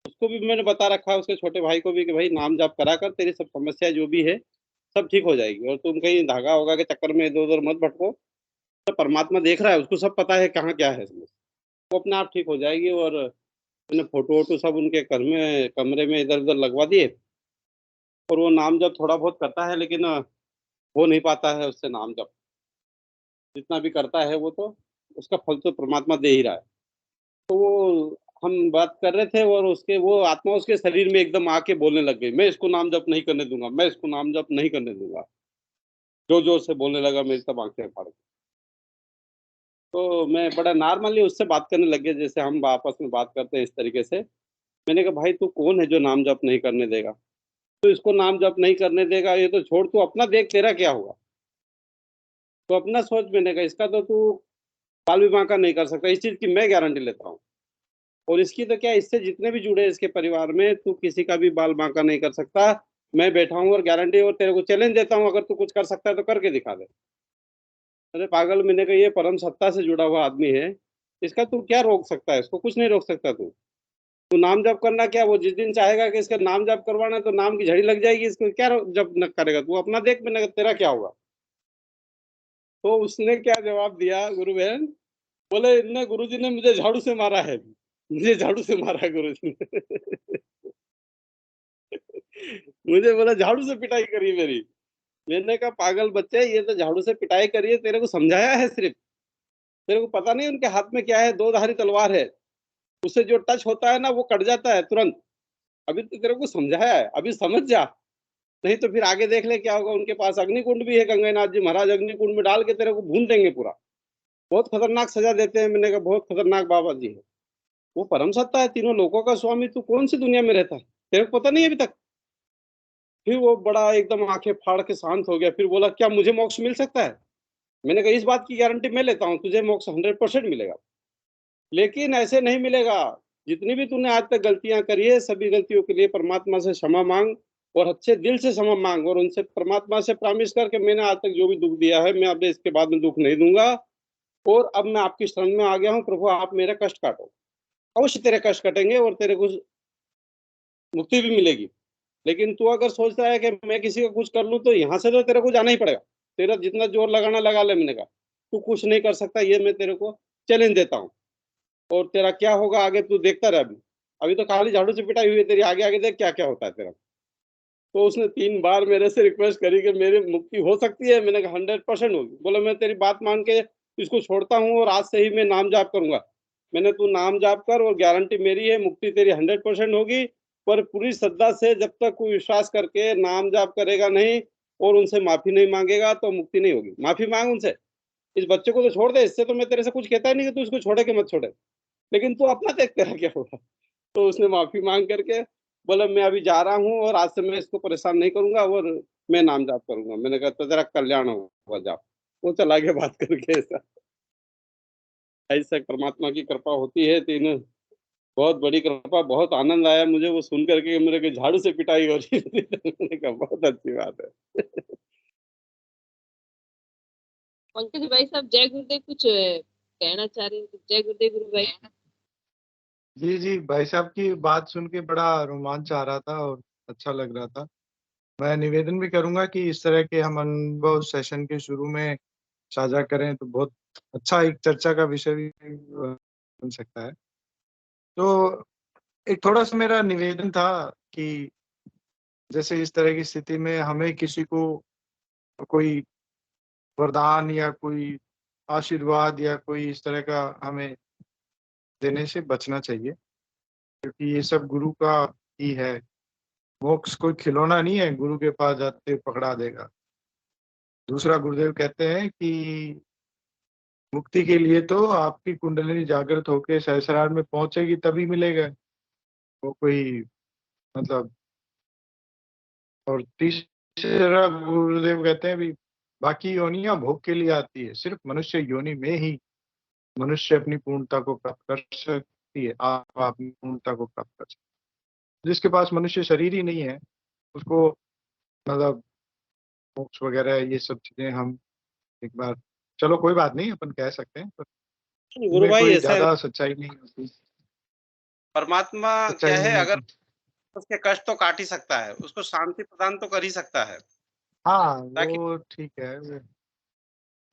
उसको भी मैंने बता रखा है, उसके छोटे भाई को भी, कि भाई नाम जाप करा कर, तेरी सब समस्या जो भी है सब ठीक हो जाएगी, और तुम कहीं धागा होगा के चक्कर में इधर उधर मत भटको। तो परमात्मा देख रहा है, उसको सब पता है कहाँ क्या है इसमें, वो अपने आप ठीक हो जाएगी। और मैंने फोटो वोटो सब उनके घर में कमरे में इधर उधर लगवा दिए। और वो नाम जप थोड़ा बहुत करता है, लेकिन हो नहीं पाता है उससे नाम जप। जितना भी करता है वो तो उसका फल तो परमात्मा दे ही रहा है। तो वो हम बात कर रहे थे और उसके वो आत्मा उसके शरीर में एकदम आके बोलने लग गई, मैं इसको नाम जप नहीं करने दूंगा, मैं इसको नाम जप नहीं करने दूंगा। जोर जोर से बोलने लगा, मेरी तब आंखें फाड़ गई। तो मैं बड़ा नॉर्मली उससे बात करने लग गया, जैसे हम आपस में बात करते हैं इस तरीके से। मैंने कहा भाई तू कौन है जो नाम जप नहीं करने देगा? तो इसको नाम जप नहीं करने देगा, ये तो छोड़, तू अपना देख तेरा क्या होगा, तो अपना सोच। मैंने कहा इसका तो तू बाल विवाह का नहीं कर सकता, इस चीज की मैं गारंटी लेता हूँ। और इसकी तो क्या, इससे जितने भी जुड़े इसके परिवार में, तू किसी का भी बाल बांका नहीं कर सकता। मैं बैठा हूँ और गारंटी, और तेरे को चैलेंज देता हूँ, अगर तू कुछ कर सकता है तो करके दिखा दे। अरे पागल, मैंने कहा ये परम सत्ता से जुड़ा हुआ आदमी है, इसका तू क्या रोक सकता है? इसको कुछ नहीं रोक सकता तू। तू नाम जप करना क्या, वो जिस दिन चाहेगा कि इसका नाम जप करवाना है तो नाम की झड़ी लग जाएगी, इसको क्या जप न करेगा? तू अपना देख। मैंने कहा तेरा क्या होगा? तो उसने क्या जवाब दिया गुरु बहन, बोले इतने गुरुजी ने मुझे झाड़ू से मारा है, मुझे झाड़ू से मारा है गुरुजी ने मुझे बोला झाड़ू से पिटाई करी मेरी। मैंने कहा पागल बच्चे, ये तो झाड़ू से पिटाई करी है, तेरे को समझाया है सिर्फ। तेरे को पता नहीं उनके हाथ में क्या है, 2 धारी तलवार है, उससे जो टच होता है ना वो कट जाता है तुरंत। अभी तो तेरे को समझाया है, अभी समझ जा, नहीं तो फिर आगे देख ले क्या होगा। उनके पास अग्निकुंड भी है, गंगानाथ जी महाराज अग्निकुंड में डाल के तेरे को भून देंगे पूरा। बहुत खतरनाक सजा देते हैं। मैंने कहा बहुत खतरनाक बाबा जी है। वो परम सत्ता है, तीनों लोकों का स्वामी, तू कौन सी दुनिया में रहता है, तेरे को पता नहीं अभी तक? फिर वो बड़ा एकदम आंखें फाड़ के शांत हो गया, फिर बोला क्या मुझे मोक्ष मिल सकता है? मैंने कहा इस बात की गारंटी मैं लेता हूँ, तुझे मोक्ष 100% मिलेगा, लेकिन ऐसे नहीं मिलेगा। जितनी भी तूने आज तक गलतियां करी है, सभी गलतियों के लिए परमात्मा से क्षमा मांग, और अच्छे दिल से क्षमा मांग, और उनसे परमात्मा से प्रॉमिस करके मैंने आज तक जो भी दुख दिया है मैं अब इसके बाद में दुख नहीं दूंगा, और अब मैं आपकी शरण में आ गया हूँ, प्रभु आप मेरा कष्ट काटो। अवश्य तेरे कष्ट कटेंगे और तेरे को मुक्ति भी मिलेगी। लेकिन तू अगर सोचता है कि मैं किसी का कुछ कर लूं, तो यहाँ से तो तेरे को जाना ही पड़ेगा। तेरा जितना जोर लगाना लगा ले। मैंने कहा तू कुछ नहीं कर सकता, ये मैं तेरे को चैलेंज देता हूँ, और तेरा क्या होगा आगे तू देखता रह। अभी अभी तो खाली झाड़ू से पिटाई हुई है तेरी, आगे आगे देख क्या क्या होता है तेरा। तो उसने 3 बार मेरे से रिक्वेस्ट करी कि मेरी मुक्ति हो सकती है। मैंने कहा 100% होगी। बोला मैं तेरी बात मान के इसको छोड़ता हूँ और आज से ही मैं नाम जाप करूंगा। मैंने तू नाम जाप कर, और गारंटी मेरी है मुक्ति तेरी 100% होगी। पर पूरी श्रद्धा से जब तक कोई विश्वास करके नाम जाप करेगा नहीं और उनसे माफी नहीं मांगेगा तो मुक्ति नहीं होगी। माफी मांग उनसे, इस बच्चे को तो छोड़ दे, इससे तो मैं तेरे से कुछ कहता ही नहीं कि तू इसको छोड़े कि मत छोड़े, लेकिन तू अपना देख तेरा क्या होगा। तो उसने माफी मांग करके बोला मैं अभी जा रहा हूँ और आज से मैं इसको परेशान नहीं करूंगा और मैं नाम जाप करूंगा। मैंने कहा तो तेरा कल्याण होगा, जाप। वो चला गया बात करके। ऐसा ऐसा परमात्मा की कृपा होती है। तीन बहुत बड़ी कृपा, बहुत आनंद आया मुझे वो सुन करके, मेरे को झाड़ू से पिटाई हो रही थी। मैंने कहा बहुत अच्छी बात है। पंकज भाई साहब जय गुरुदेव, कुछ कहना चाह रहे हैं? जय गुरुदेव गुरु भाई। जी जी, भाई साहब की बात सुन के बड़ा रोमांच आ रहा था और अच्छा लग रहा था। मैं निवेदन भी करूंगा कि इस तरह के हम अनुभव सेशन के शुरू में साझा करें तो बहुत अच्छा एक चर्चा का विषय भी बन सकता है। तो एक थोड़ा सा मेरा निवेदन था कि जैसे इस तरह की स्थिति में हमें किसी को कोई वरदान या कोई आशीर्वाद या कोई इस तरह का हमें देने से बचना चाहिए, क्योंकि ये सब गुरु का ही है। मोक्ष कोई खिलौना नहीं है, गुरु के पास जाते पकड़ा देगा। दूसरा, गुरुदेव कहते हैं कि मुक्ति के लिए तो आपकी कुंडलिनी जागृत होके सहस्रार में पहुंचेगी तभी मिलेगा वो कोई, मतलब। और तीसरा, गुरुदेव कहते हैं भी बाकी योनियां भोग के लिए आती है, सिर्फ मनुष्य योनि में ही मनुष्य अपनी पूर्णता को प्राप्त कर सकती है। आप अपनी पूर्णता को प्राप्त कर सकते हैं। जिसके पास मनुष्य शरीर ही नहीं है उसको, मतलब मोक्ष वगैरह ये सब चीजें हम एक बार, चलो कोई बात नहीं, अपन कह सकते हैं, पर गुरु इनमें भाई कोई ऐसा है, ज्यादा सच्चाई नहीं होती। परमात्मा सच्चाई क्या है, नहीं अगर होती। उसके कष्ट तो काट ही सकता है, उसको शांति प्रदान तो कर ही सकता है। हाँ, ताकि वो ठीक है,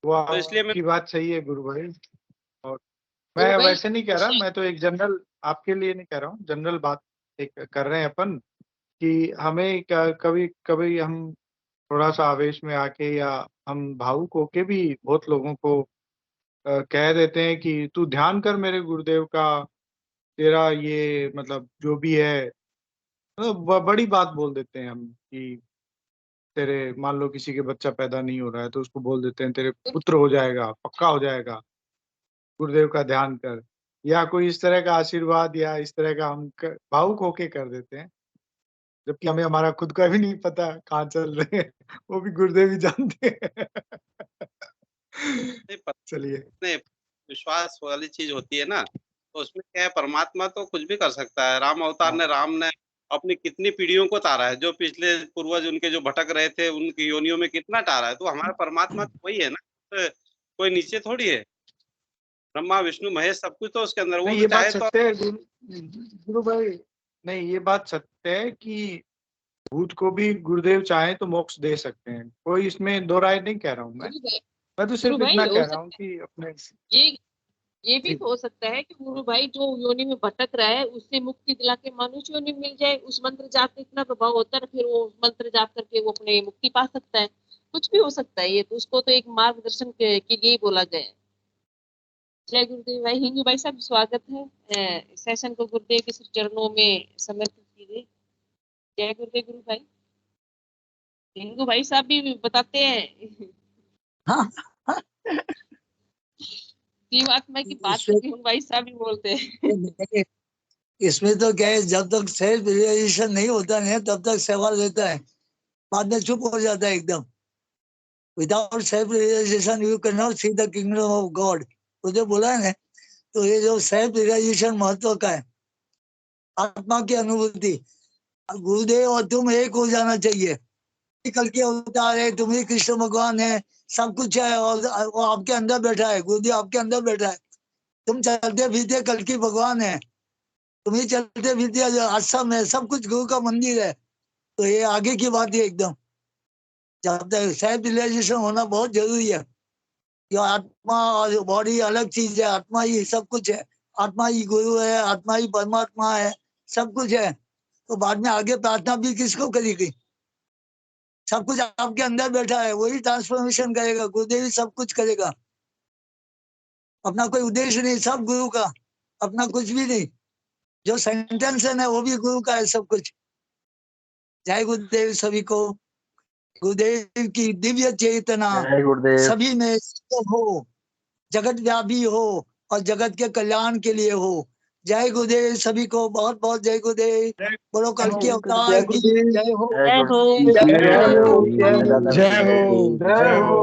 वो तो इसलिए मैं आपकी बात सही है गुरु भाई। और मैं गुरु भाई वैसे नहीं कह रहा, विषय मैं तो एक जनरल आपके लिए नहीं कह रहा हूँ, जनरल बात एक कर रहे हैं अपन कि हमें कभी कभी हम थोड़ा सा आवेश में आके या हम भावुक होके भी बहुत लोगों को कह देते हैं कि तू ध्यान कर मेरे गुरुदेव का, तेरा ये मतलब जो भी है, मतलब बड़ी बात बोल देते हैं हम कि तेरे, मान लो किसी के बच्चा पैदा नहीं हो रहा है तो उसको बोल देते हैं तेरे पुत्र हो जाएगा, पक्का हो जाएगा, गुरुदेव का ध्यान कर, या कोई इस तरह का आशीर्वाद या इस तरह का हम भावुक होके कर देते हैं, जबकि हमें हमारा खुद का भी नहीं पता कहाँ चल रहे हैं, वो भी गुरुदेव ही जानते हैं। नहीं, चलिए। नहीं, विश्वास वाली चीज होती है ना, तो उसमें क्या है, परमात्मा तो कुछ भी कर सकता है। राम अवतार ने, राम ने अपनी कितनी पीढ़ियों को तारा है, जो पिछले पूर्वज उनके जो भटक रहे थे उनकी योनियों में कितना तारा है। तो हमारा परमात्मा तो वही है ना, तो कोई नीचे थोड़ी है। ब्रह्मा विष्णु महेश सब कुछ तो उसके अंदर, वो नहीं, तो ये बात चाहे तो। सत्य है गुरु भाई, नहीं ये बात सत्य है कि भूत को भी गुरुदेव चाहे तो मोक्ष दे सकते हैं, कोई इसमें दो राय नहीं कह रहा हूँ गुरु भाई मैं तो गुरु सिर्फ भाई इतना हो कह रहा हूँ सकता कि अपने है ये भी जी। हो सकता है कि गुरु भाई जो योनि में भटक रहा है उससे मुक्ति दिला के मनुष्य योनि मिल जाए। उस मंत्र जाप का इतना प्रभाव होता है, फिर वो मंत्र जाप करके वो अपने मुक्ति पा सकता है। कुछ भी हो सकता है, ये तो उसको तो एक मार्गदर्शन के लिए ही बोला गया है। जय गुरुदेव भाई। हिंदू भाई साहब स्वागत है। सेशन को गुरुदेव के श्री चरणों में समर्पित कीजिए। जय गुरुदेव गुरु भाई। हिंदू भाई साहब भी बताते हैं हाँ, जीवात्मा की बात इसमें तो हिंदू भाई साहब भी बोलते हैं। इसमें तो क्या है, जब तक सेल्फ रियलाइजेशन नहीं होता है तब तक सवाल रहता है, बाद में चुप हो जाता है एकदम। Without self realisation you cannot see the kingdom of God, तो जो बोला है ना, तो ये जो सेल्फ रियलाइजेशन महत्व का है, आत्मा की अनुभूति, गुरुदेव और तुम एक हो जाना चाहिए। कल के अवतार है, तुम ही कृष्ण भगवान है, सब कुछ है, और वो आपके अंदर बैठा है, गुरुदेव आपके अंदर बैठा है। तुम चलते फिरते कल की भगवान है, तुम ही चलते फिरते आश्रम है, सब कुछ गुरु का मंदिर है। तो ये आगे की बात है एकदम। जब तक सेल्फ रियलाइजेशन होना बहुत जरूरी है। ये आत्मा और बॉडी अलग चीज है, आत्मा ही सब कुछ है, आत्मा ही गुरु है, आत्मा ही परमात्मा है, सब कुछ है। तो बाद में आगे प्रार्थना भी किसको करेगी? सब कुछ आपके अंदर बैठा है, वही ट्रांसफॉर्मेशन करेगा, गुरुदेव ही सब कुछ करेगा। अपना कोई उद्देश्य नहीं, सब गुरु का, अपना कुछ भी नहीं। जो सेंटेंस है ना वो भी गुरु का है, सब कुछ। जय गुरुदेव सभी को। गुरुदेव की दिव्य चेतना सभी में हो, जगत व्यापी हो और जगत के कल्याण के लिए हो। जय गुरुदेव सभी को, बहुत बहुत जय गुरुदेव। बोलो कल की अवतार की जय हो। जय हो। जय हो, जय हो, जय हो, जय हो।